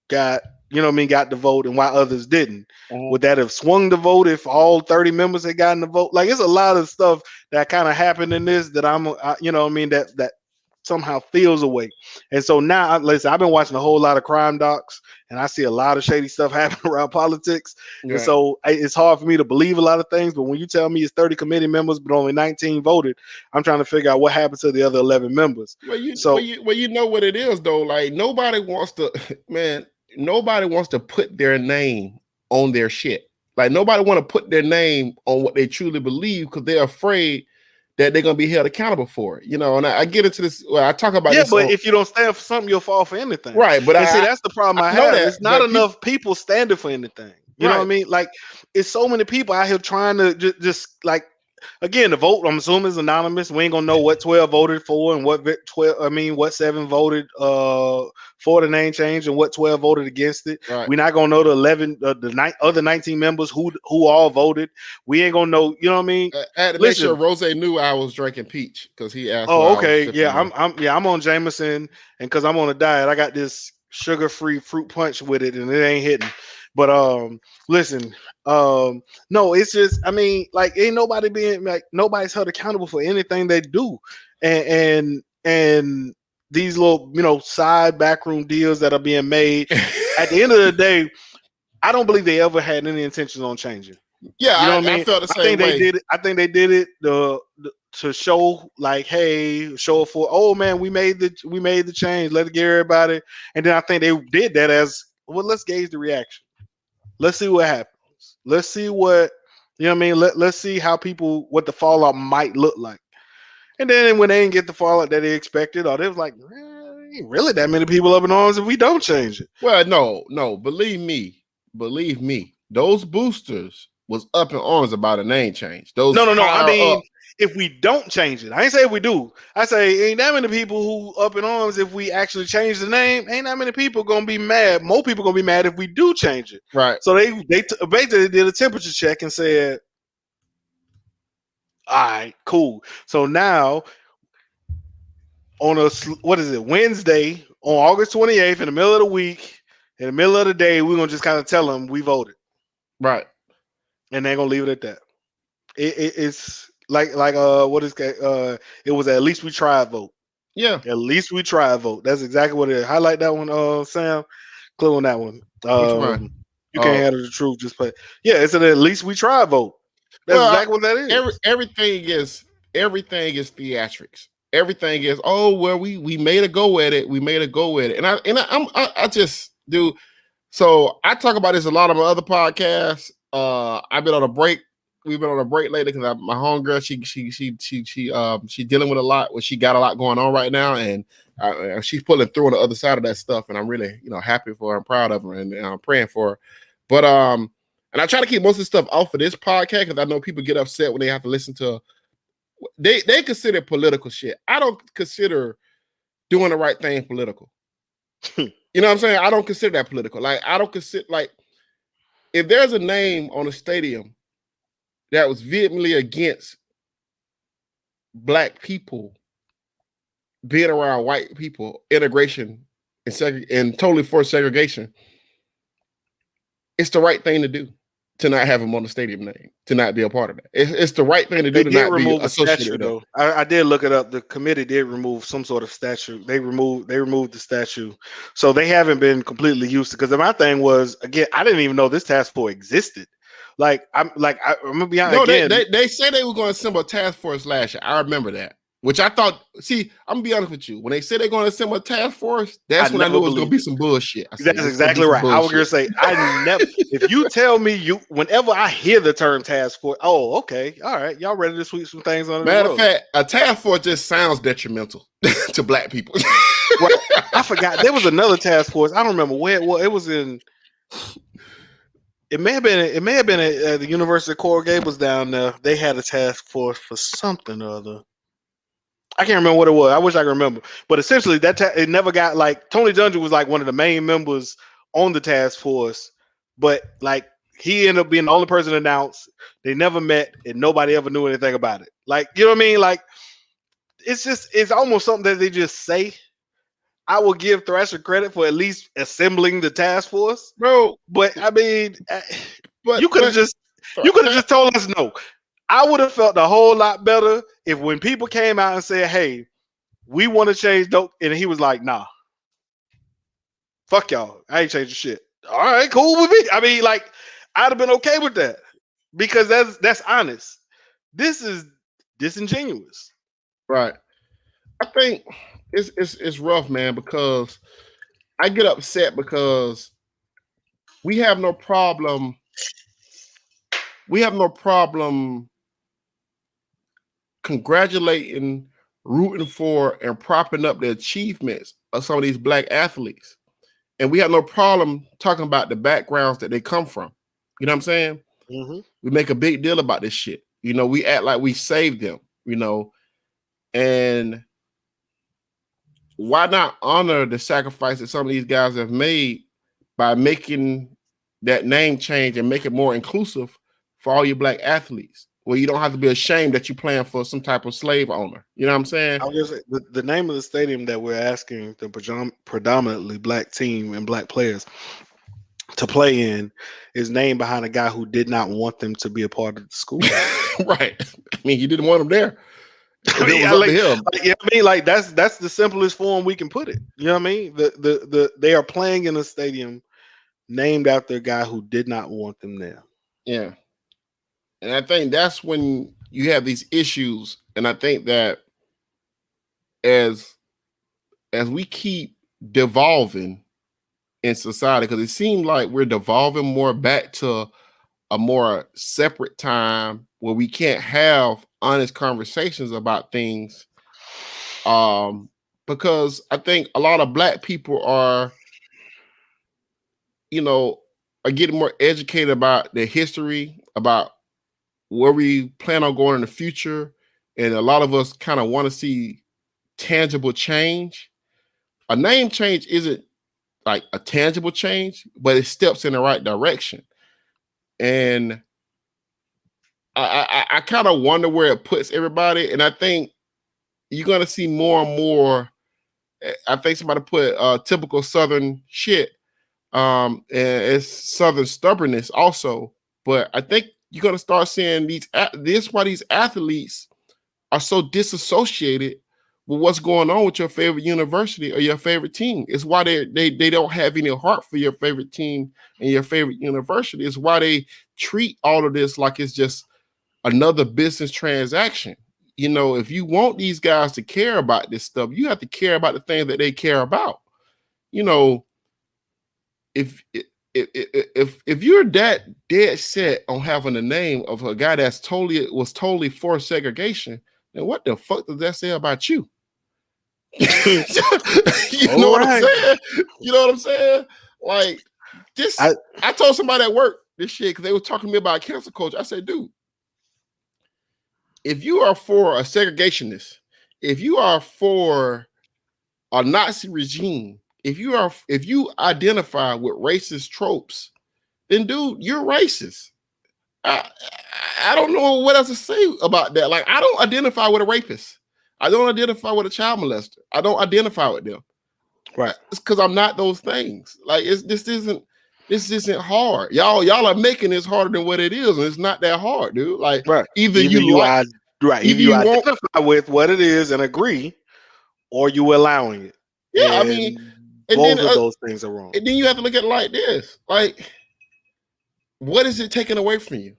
got the vote and why others didn't. Would that have swung the vote if all 30 members had gotten the vote? Like, it's a lot of stuff that kind of happened in this that that somehow feels away. And so now, listen, I've been watching a whole lot of crime docs, and I see a lot of shady stuff happening around politics. Yeah. And so it's hard for me to believe a lot of things. But when you tell me it's 30 committee members, but only 19 voted, I'm trying to figure out what happened to the other 11 members. Well, you know what it is, though. Like, nobody wants to put their name on their shit. Like, nobody want to put their name on what they truly believe because they're afraid that they're going to be held accountable for it, and I get into this. Well, I talk about this. Yeah, but if you don't stand for something, you'll fall for anything. Right, but see, that's the problem I have. It's not enough people standing for anything. You know what I mean? Like, it's so many people out here trying to just like again, the vote, I'm assuming, is anonymous. We ain't gonna know what 12 voted for and what 12. I mean, what 7 voted for the name change and what 12 voted against it. Right. We're not gonna know the 11, other 19 members who all voted. We ain't gonna know. You know what I mean? At the next year, Listen. Rose knew I was drinking peach because he asked what Oh, I was okay. sipping Yeah, on. I'm on Jameson, and because I'm on a diet, I got this sugar-free fruit punch with it, and it ain't hitting. But listen, no, it's just, I mean, like, ain't nobody being like, nobody's held accountable for anything they do, and these little, side backroom deals that are being made. At the end of the day, I don't believe they ever had any intentions on changing. Yeah, You know what I I mean? felt the I same think they way. did it. I think they did it to show, like, hey, show for, oh man, we made the change. Let's get everybody. And then I think they did that as well. Let's gauge the reaction. Let's see what happens. Let's see what, you know what I mean. Let's see how what the fallout might look like. And then when they didn't get the fallout that they expected, or they was like, ain't really that many people up in arms if we don't change it. Well, no, believe me, those boosters was up in arms about a name change. Those No. I higher mean, up, if we don't change it, I ain't say if we do. I say ain't that many people who up in arms if we actually change the name. Ain't that many people gonna be mad. More people gonna be mad if we do change it. right? So they basically did a temperature check and said, all right, cool. So now on what is it, Wednesday on August 28th, in the middle of the week, in the middle of the day, we're gonna just kind of tell them we voted, Right. and they're gonna leave it at that. It's like what is it was at least we tried vote. Yeah. At least we tried vote. That's exactly what it is. Highlight that one, Sam. Click on that one. Which one? You can't handle the truth. Just play. Yeah, it's an at least we tried vote. That's exactly what that is. Everything is theatrics. Everything is, oh well, we made a go at it. We made a go at it, and I just do. So I talk about this a lot on my other podcasts. I've been on a break. We've been on a break lately because my homegirl, she dealing with a lot. Well, she got a lot going on right now, and she's pulling through on the other side of that stuff. And I'm really, happy for her and proud of her, and I'm praying for her. But and I try to keep most of the stuff off of this podcast because I know people get upset when they have to listen to. They consider political shit. I don't consider doing the right thing political. You know what I'm saying? I don't consider that political. Like, I don't consider, like, if there's a name on a stadium that was vehemently against black people being around white people, integration and totally forced segregation, it's the right thing to do to not have him on the stadium name, to not be a part of that. It's the right thing to do to not be associated with though. I did look it up. The committee did remove some sort of statue. They removed the statue, so they haven't been completely used to. Because my thing was, again, I didn't even know this task force existed. I'm gonna be honest. No, they say they were going to assemble a task force last year. I remember that. Which I thought, see, I'm gonna be honest with you. When they said they're going to assemble a task force, that's when I knew it was going to be some bullshit. That's exactly right. I was going to say, I never, if you tell me whenever I hear the term task force, oh, okay, all right, y'all ready to sweep some things on the Matter of fact, a task force just sounds detrimental to black people. Right. I forgot. There was another task force. I don't remember where it was. It was in, it may have been at the University of Coral Gables down there. They had a task force for something or other. I can't remember what it was. I wish I could remember. But essentially, it never got, like, Tony Dungy was like one of the main members on the task force, but like he ended up being the only person announced. They never met, and nobody ever knew anything about it. Like, you know what I mean? Like, it's almost something that they just say. I will give Thrasher credit for at least assembling the task force, bro. But I mean, you could have just told us no. I would have felt a whole lot better if when people came out and said, hey, we want to change dope, and he was like, nah, fuck y'all, I ain't changing shit. All right, cool with me. I mean, like, I'd have been okay with that because that's honest. This is disingenuous. Right. I think it's rough, man, because I get upset because we have no problem congratulating, rooting for, and propping up the achievements of some of these black athletes. And we have no problem talking about the backgrounds that they come from. You know what I'm saying? Mm-hmm. We make a big deal about this shit. You know, we act like we saved them, you know, and why not honor the sacrifice that some of these guys have made by making that name change and make it more inclusive for all your black athletes, where you don't have to be ashamed that you're playing for some type of slave owner. You know what I'm saying? I was gonna say, the name of the stadium that we're asking the predominantly black team and black players to play in is named behind a guy who did not want them to be a part of the school. Right. I mean, you didn't want them there. If it was Yeah, up to him. you know what I mean? Like that's the simplest form we can put it. You know what I mean? They are playing in a stadium named after a guy who did not want them there. Yeah. And I think that's when you have these issues. And I think that as we keep devolving in society, because it seems like we're devolving more back to a more separate time where we can't have honest conversations about things. Because I think a lot of black people are, you know, are getting more educated about their history, about where we plan on going in the future. And a lot of us kind of want to see tangible change. A name change isn't like a tangible change, but it steps in the right direction. And I kind of wonder where it puts everybody. And I think you're going to see more and more. I think somebody put typical Southern shit. And it's Southern stubbornness also. But I think you're going to start seeing this why these athletes are so disassociated with what's going on with your favorite university or your favorite team. It's why they don't have any heart for your favorite team and your favorite university. It's why they treat all of this like it's just another business transaction. You know, if you want these guys to care about this stuff, you have to care about the things that they care about. You know, if you're that dead set on having the name of a guy that's totally for segregation, then what the fuck does that say about you? You know what I'm saying? You know what I'm saying? Like this, I told somebody at work this shit because they were talking to me about cancel culture. I said, dude, if you are for a segregationist, if you are for a Nazi regime, if you identify with racist tropes, then dude, you're racist. I don't know what else to say about that. Like, I don't identify with a rapist. I don't identify with a child molester. I don't identify with them. Right. It's because I'm not those things. Like, this isn't hard. Y'all are making this harder than what it is, and it's not that hard, dude. Like, either you identify with what it is and agree, or you allowing it. Yeah, I mean, both of those things are wrong. And then you have to look at it like this: like, what is it taking away from you?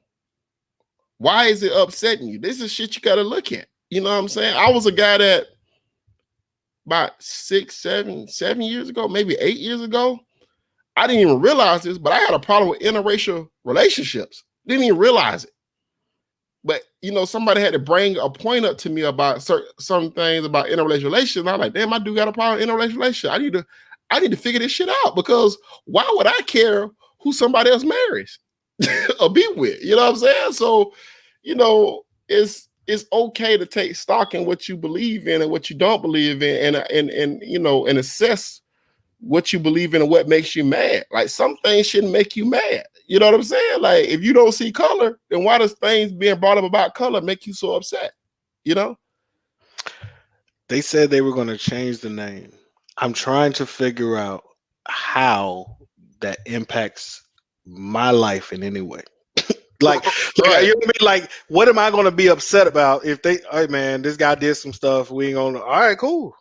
Why is it upsetting you? This is shit you got to look at. You know what I'm saying? I was a guy that about 7 years ago, maybe 8 years ago, I didn't even realize this, but I had a problem with interracial relationships. Didn't even realize it. But, you know, somebody had to bring a point up to me about some things about interracial relationships. And I'm like, damn, I do got a problem with interracial relationship. I need to figure this shit out, because why would I care who somebody else marries or be with? You know what I'm saying? So, you know, it's okay to take stock in what you believe in and what you don't believe in, and you know, and assess what you believe in and what makes you mad. Like, some things shouldn't make you mad. You know what I'm saying? Like, if you don't see color, then why does things being brought up about color make you so upset? You know? They said they were going to change the name. I'm trying to figure out how that impacts my life in any way. Like, right. You know what I mean? Like, what am I going to be upset about if they, hey man, this guy did some stuff, we ain't gonna, all right, cool.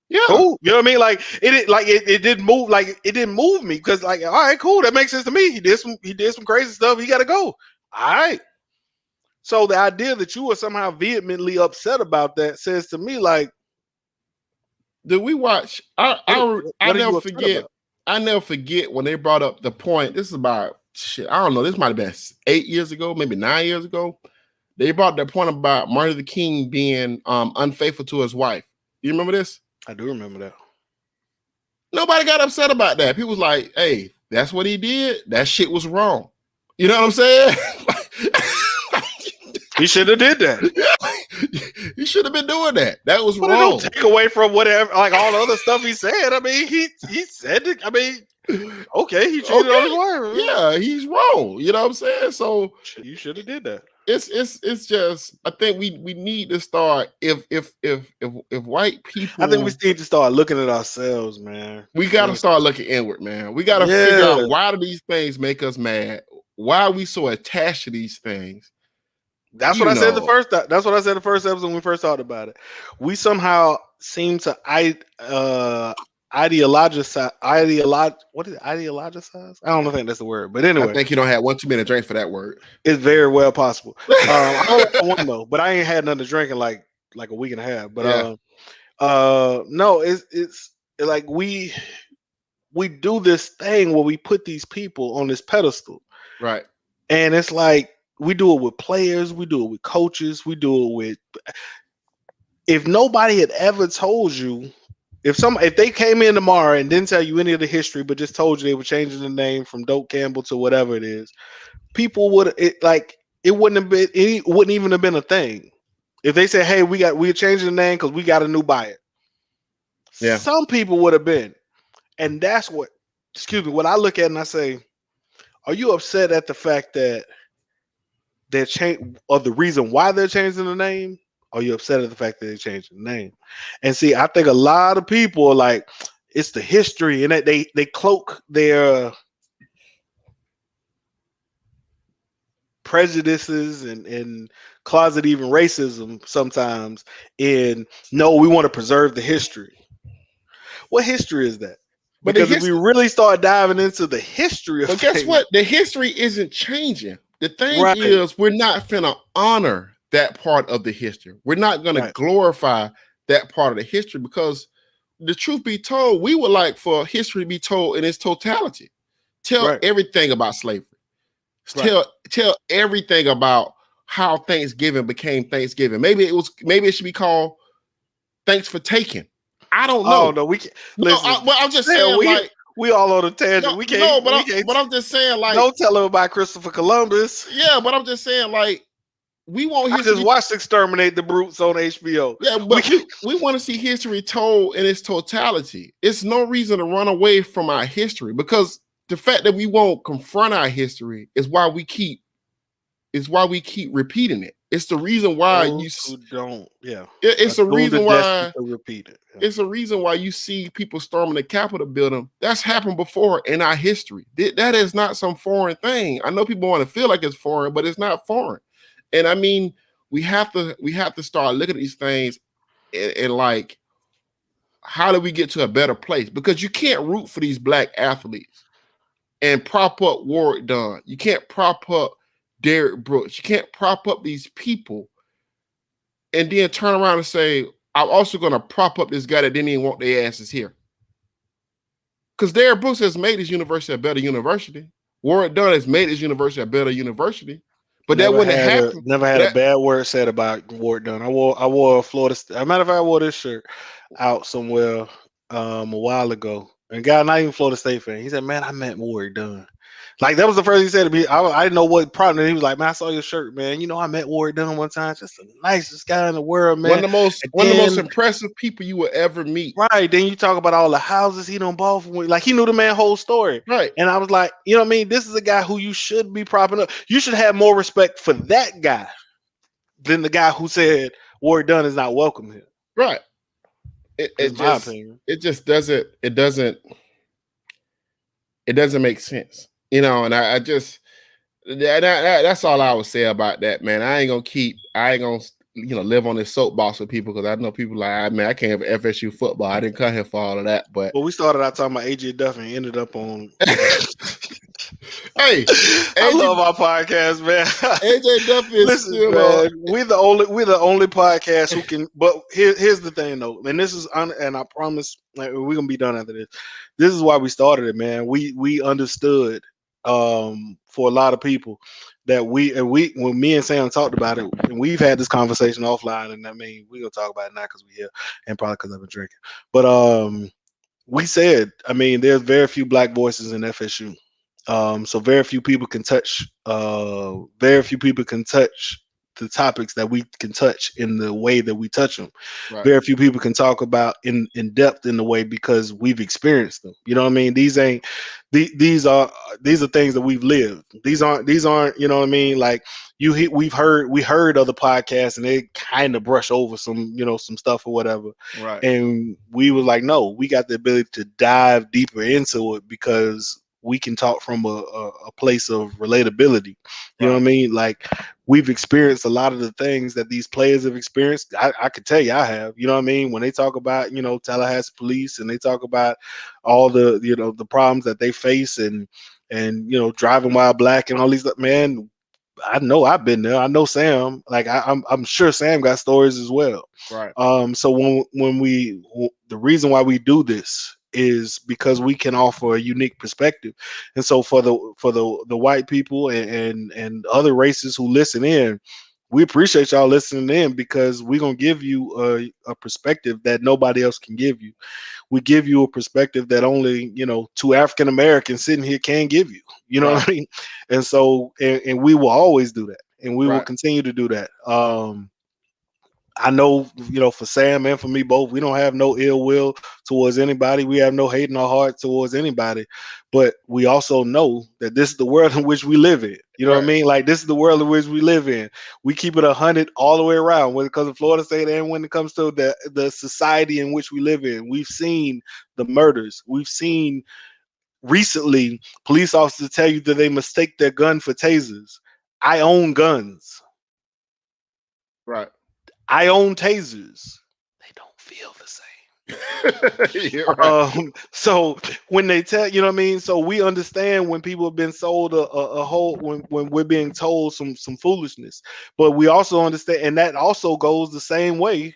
Yeah. Cool. You know what I mean? Like, it didn't move, like, it didn't move me, because, like, all right, cool, that makes sense to me. He did some crazy stuff, he gotta go. All right. So the idea that you were somehow vehemently upset about that says to me, like, did we watch? I never forget. I never forget when they brought up the point. This is about shit. I don't know. This might have been 8 years ago, maybe 9 years ago. They brought the point about Martin Luther King being unfaithful to his wife. You remember this? I do remember that. Nobody got upset about that. People was like, "Hey, that's what he did. That shit was wrong." You know what I'm saying? He should have did that. He should have been doing that. That was But it don't wrong. take away from whatever, like all the other stuff he said. I mean, he said it. I mean, okay, he cheated on his Okay. wife. Yeah, he's wrong. You know what I'm saying? So You should have did that. it's just I think we need to start if white I think we people need to start looking at ourselves, man. we got to start looking inward, man. We got to figure Yeah, out why do these things make us mad? Why are we so attached to these things? that's what You I said the know, first. That's what I said the first episode when we first talked about it. We somehow seem to ideologize. What is it? Ideologize? I don't think that's the word, but I anyway, think you don't have one too many drinks for that word. it's very well possible. I only had one though, but I ain't had nothing to drink in like a week and a half. But Yeah. no, it's like we do this thing where we put these people on this pedestal, Right. and it's like we do it with players, we do it with coaches, we do it with. If nobody had ever told you, if they came in tomorrow and didn't tell you any of the history, but just told you they were changing the name from Doak Campbell to whatever it is, people would it wouldn't have been it wouldn't even have been a thing. If they said, "Hey, we're changing the name because we got a new buyer," Yeah. some people would have been, and that's what. Excuse me. What I look at and I say, are you upset at the fact that they're change or the reason why they're changing the name? Are you upset at the fact that they're changing the name? And see, I think a lot of people are like, it's the history, and that they cloak their prejudices and closet even racism sometimes in no, we want to preserve the history. What history is that? But the Because if we really start diving into the history of But guess things, what? The history isn't changing. The thing right, is, we're not finna honor that part of the history. We're not gonna right, glorify that part of the history because the truth be told, we would like for history to be told in its totality. Tell right, everything about slavery. right. Tell everything about how Thanksgiving became Thanksgiving. Maybe it should be called Thanks for Taking. I don't Oh know. no, we can't No, listen. but I'm just Yeah, saying, like, we all on a tangent. no, no, We can't. but I'm just saying, like, Don't tell them about Christopher Columbus. yeah, but I'm just saying, like, we want I just history. watched Exterminate the Brutes on HBO. Yeah, but we want to see history told in its totality. It's no reason to run away from our history because the fact that we won't confront our history is why we keep repeating it. It's the reason why Those who don't, yeah, it's a those reason are destined why to repeat it. Yeah. it's a reason why you see people storming the Capitol building. That's happened before in our history. That is not some foreign thing. I know people want to feel like it's foreign, but it's not foreign. And I mean, we have to start looking at these things and like, how do we get to a better place? Because you can't root for these black athletes and prop up Warwick Dunn. You can't prop up Derrick Brooks. You can't prop up these people and then turn around and say, I'm also going to prop up this guy that didn't even want their asses here. Because Derrick Brooks has made his university a better university. Warwick Dunn has made his university a better university. But that wouldn't have happened. Never had a bad word said about Ward Dunn. I wore a Florida. As a matter of fact, I wore this shirt out somewhere a while ago. And a guy, not even Florida State fan, he said, "Man, I met Ward Dunn." Like that was the first he said to me. I didn't know what problem. He was like, "Man, I saw your shirt, man. You know, I met Ward Dunn one time. Just the nicest guy in the world, man. One of the most impressive people you will ever meet." Right. Then you talk about all the houses he done bought from. Like he knew the man whole story. Right. And I was like, you know what I mean? This is a guy who you should be propping up. You should have more respect for that guy than the guy who said Ward Dunn is not welcome here. Right. My opinion. It just doesn't make sense. You know, and I just that's all I would say about that, man. I ain't gonna live on this soapbox with people because I know people like, man, I can't have FSU football. I didn't come here for all of that. But we started out talking about AJ Duffy and ended up on Hey, I love our podcast, man. AJ Duffy is Listen, man, we're the only podcast who can. But here's the thing, though, and this is and I promise, like, we're gonna be done after this. This is why we started it, man. We understood for a lot of people that when me and Sam talked about it, and we've had this conversation offline, and I mean we're gonna talk about it now because we're here, and probably because I've been drinking. But we said, I mean, there's very few black voices in FSU. So very few people can touch the topics that we can touch in the way that we touch them. Right. Very few people can talk about in depth in the way because we've experienced them. You know what I mean? These ain't these are things that we've lived. These aren't you know what I mean? Like we heard other podcasts and they kind of brush over some some stuff or whatever, Right. and we was like, no, we got the ability to dive deeper into it because we can talk from a place of relatability. You know what I Right. mean? Like we've experienced a lot of the things that these players have experienced. I could tell you I have. You know what I mean? When they talk about, Tallahassee police and they talk about all the, the problems that they face and driving while black and all these, man, I know I've been there. I know Sam. Like I'm sure Sam got stories as well. Right. So the reason why we do this is because we can offer a unique perspective, and so for the white people and other races who listen in, we appreciate y'all listening in because we're gonna give you a perspective that nobody else can give you. We give you a perspective that only two African Americans sitting here can give you. You know Right. what I mean? And so and we will always do that, and we will Right. continue to do that. I know, for Sam and for me both, we don't have no ill will towards anybody. We have no hate in our heart towards anybody. But we also know that this is the world in which we live in. You know what I Right. mean? Like this is the world in which we live in. We keep it 100 all the way around when it comes to Florida State and when it comes to the society in which we live in. We've seen the murders. We've seen recently police officers tell you that they mistake their gun for tasers. I own guns. Right. I own tasers. They don't feel the same. You're right. So when they tell, you know what I mean? So we understand when people have been sold a whole, when we're being told some foolishness, but we also understand, and that also goes the same way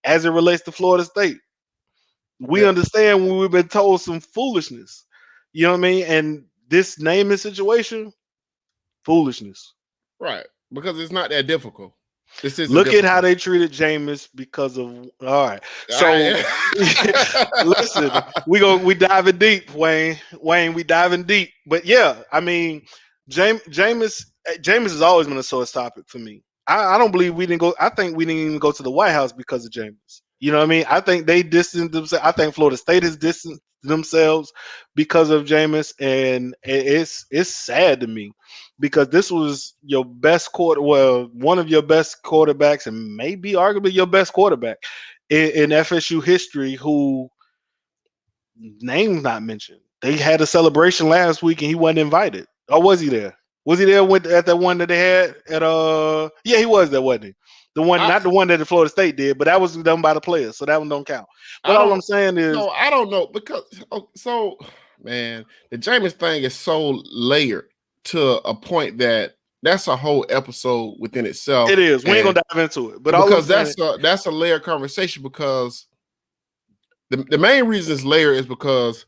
as it relates to Florida State. We Yeah. understand when we've been told some foolishness. You know what I mean? And this naming situation, foolishness. Right. Because it's not that difficult. This isn't Look at how difficult. they treated Jameis because of all right. So I, listen, we diving deep, Wayne. Wayne, we diving deep. But yeah, I mean, Jameis has always been a source topic for me. I don't believe we didn't go. I think we didn't even go to the White House because of Jameis. You know what I mean? I think they distanced themselves. I think Florida State has distanced themselves because of Jameis, and it's sad to me because this was your best one of your best quarterbacks, and maybe arguably your best quarterback in FSU history, who name's not mentioned. They had a celebration last week, and he wasn't invited. Or was he there? Was he there at that one that they had at Yeah, he was there, wasn't he? The one, I not the one that the Florida State did, but that was done by the players, so that one don't count. But all I'm don't. saying is, So I don't know because man, the Jameis thing is so layered to a point that that's a whole episode within it itself, is. We ain't and gonna dive into it. But all I'm because saying, that's a layered conversation because the main reason it's layered is because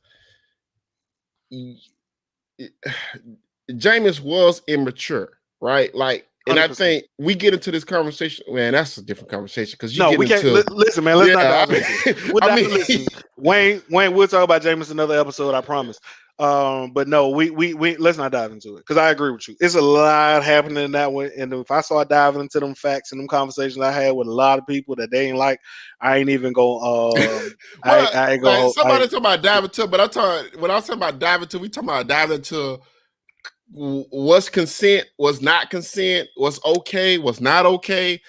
Jameis was immature, right? Like, and I 100%. think we get into this conversation, man. That's a different conversation because you No, get we can't. into, Listen, man. Let's not yeah. dive into it. We'll I dive. mean, Listen, Wayne. We'll talk about Jameis another episode. I promise. But no, we let's not dive into it because I agree with you. It's a lot happening in that one, and if I start diving into them facts and them conversations I had with a lot of people that they ain't like, I ain't even go. well, I ain't like go. somebody talking about diving to, but when I was talking about diving to, we talking about diving to what's consent, what's not consent, what's okay, what's not okay,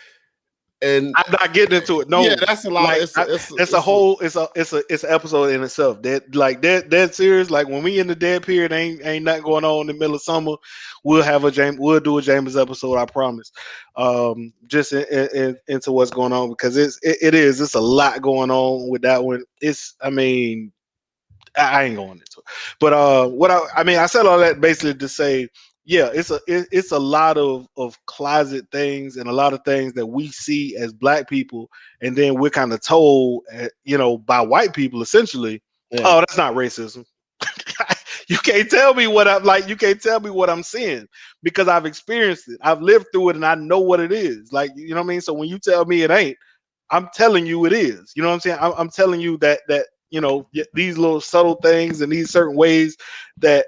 and I'm not getting into it. yeah, No, that's a lot. like it's a whole it's an episode in itself. That serious. Like when we in the dead period, ain't nothing going on in the middle of summer. We'll do a James episode. I promise. Just into what's going on because it's a lot going on with that one. I mean, I ain't going into it. But I mean, I said all that basically to say, yeah, it's a lot of closet things and a lot of things that we see as black people, and then we're kind of told, by white people essentially, yeah, oh, that's not racism. You can't tell me what I'm like. You can't tell me what I'm seeing because I've experienced it. I've lived through it, and I know what it is. Like, you know what I mean. So when you tell me it ain't, I'm telling you it is. You know what I'm saying? I'm telling you that these little subtle things and these certain ways that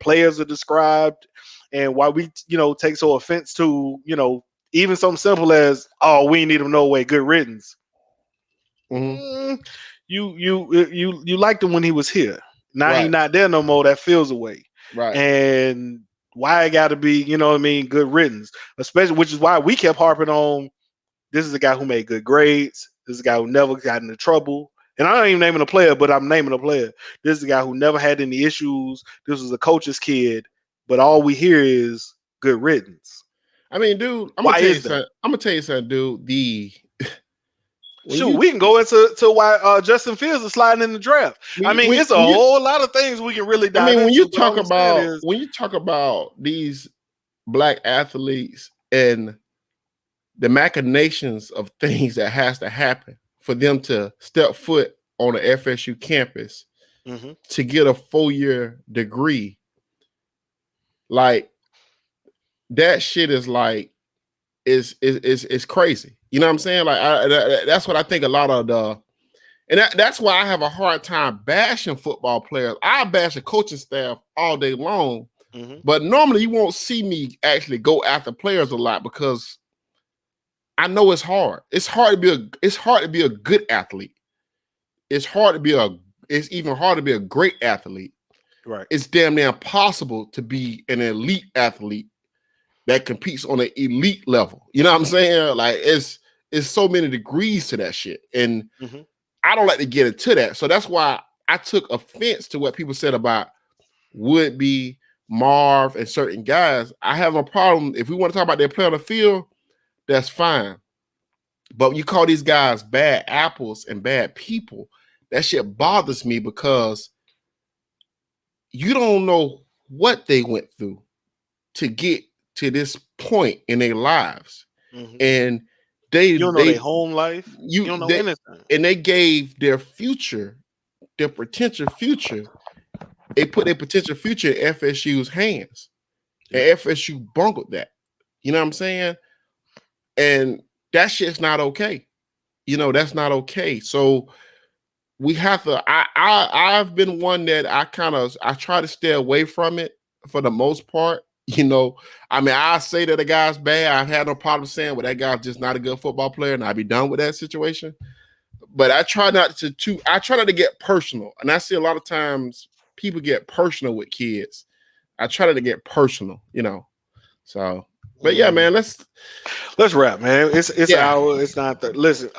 players are described, and why we take so offense to even something simple as, oh, we need him no way, good riddance. Mm-hmm. You liked him when he was here. Now he Right. not there no more. That feels away. Right. And why it got to be, you know what I mean, good riddance. Especially, which is why we kept harping on. This is a guy who made good grades. This is a guy who never got into trouble. And I'm not even naming a player, but I'm naming a player. This is a guy who never had any issues. This was a coach's kid. But all we hear is good riddance. I mean, dude, Why is that? I'm gonna tell you something, dude. We can go into why Justin Fields is sliding in the draft. I mean, it's a whole lot of things we can really dive into. When you talk about these black athletes and the machinations of things that has to happen for them to step foot on an FSU campus to get a 4-year degree, like that shit is like is crazy. You know what I'm saying? Like that's what I think a lot of that's why I have a hard time bashing football players. I bash a coaching staff all day long, but normally you won't see me actually go after players a lot because I know it's hard. It's hard to be a good athlete. It's even hard to be a great athlete. Right. It's damn near impossible to be an elite athlete that competes on an elite level. You know what I'm saying? Like it's so many degrees to that shit. And I don't like to get into that. So that's why I took offense to what people said about Woodby, Marv, and certain guys. I have a problem. If we want to talk about their play on the field, that's fine. But when you call these guys bad apples and bad people, that shit bothers me because you don't know what they went through to get to this point in their lives. And you don't know their home life. You don't know anything. And they gave their future, their potential future, they put their potential future in FSU's hands. And FSU bungled that. You know what I'm saying? And that shit's not okay. You know, that's not okay. So we have to, I've been one that I try to stay away from it for the most part. You know, I mean, I say that a guy's bad. I've had no problem saying, well, that guy's just not a good football player, and I'd be done with that situation. But I try not to get personal. And I see a lot of times people get personal with kids. I try not to get personal, you know. So, but yeah, man, let's wrap, man. It's an hour. It's not that. Listen,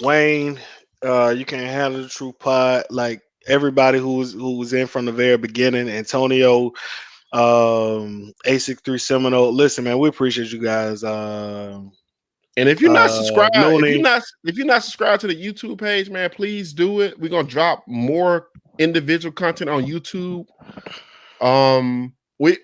Wayne, you can handle the true pod. Like everybody who was in from the very beginning, Antonio, A63 Seminole. Listen, man, we appreciate you guys. And if you're not subscribed, if you're not subscribed to the YouTube page, man, please do it. We're gonna drop more individual content on YouTube. We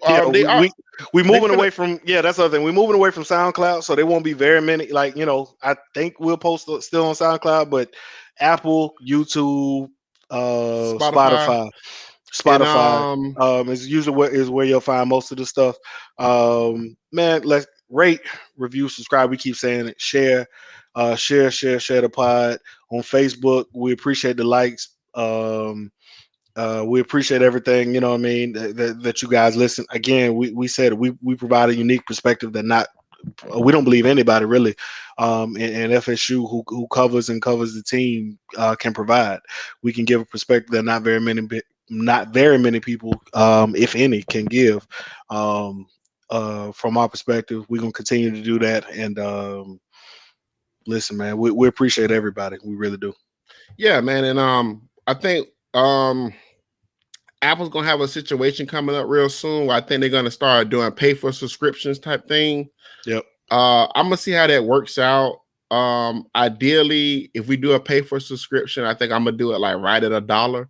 moving away from that's the other thing. We're moving away from SoundCloud, so there won't be very many. Like, you know, I think we'll post still on SoundCloud, but Apple, YouTube, Spotify is usually where you'll find most of the stuff. Man, let's rate, review, subscribe. We keep saying it. Share the pod on Facebook. We appreciate the likes. We appreciate everything, you know what I mean, that you guys listen. Again, we said we provide a unique perspective that we don't believe anybody really in FSU who covers the team can provide. We can give a perspective that not very many people, if any, can give. From our perspective, we're gonna continue to do that. And listen, man, we appreciate everybody. We really do. Yeah, man, and I think Apple's gonna have a situation coming up real soon where I think they're gonna start doing pay for subscriptions type thing. Yep. I'm gonna see how that works out. Ideally, if we do a pay for subscription, I think I'm gonna do it like right at $1,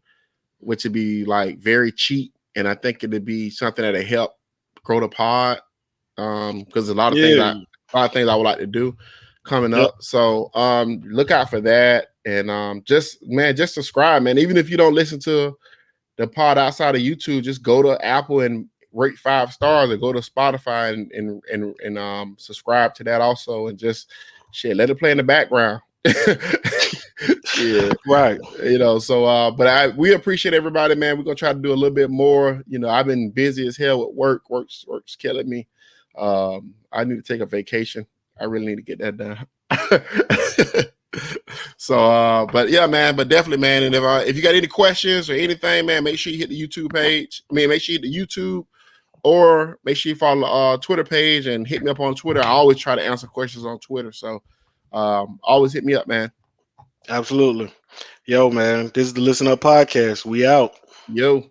which would be like very cheap, and I think it'd be something that'll help grow the pod. Because a lot of things I would like to do coming up. So look out for that, and just subscribe, man. Even if you don't listen to the pod outside of YouTube, just go to Apple and rate 5 stars, or go to Spotify and subscribe to that also, and just let it play in the background. Right. You know, so but we appreciate everybody, man. We're gonna try to do a little bit more. You know, I've been busy as hell with work's killing me. I need to take a vacation. I really need to get that done. So, but yeah, man, but definitely, man. And if you got any questions or anything, man, make sure you hit the YouTube page. I mean, make sure you hit the YouTube, or make sure you follow the Twitter page and hit me up on Twitter. I always try to answer questions on Twitter. So always hit me up, man. Absolutely. Yo, man, this is the Listen Up Podcast. We out. Yo.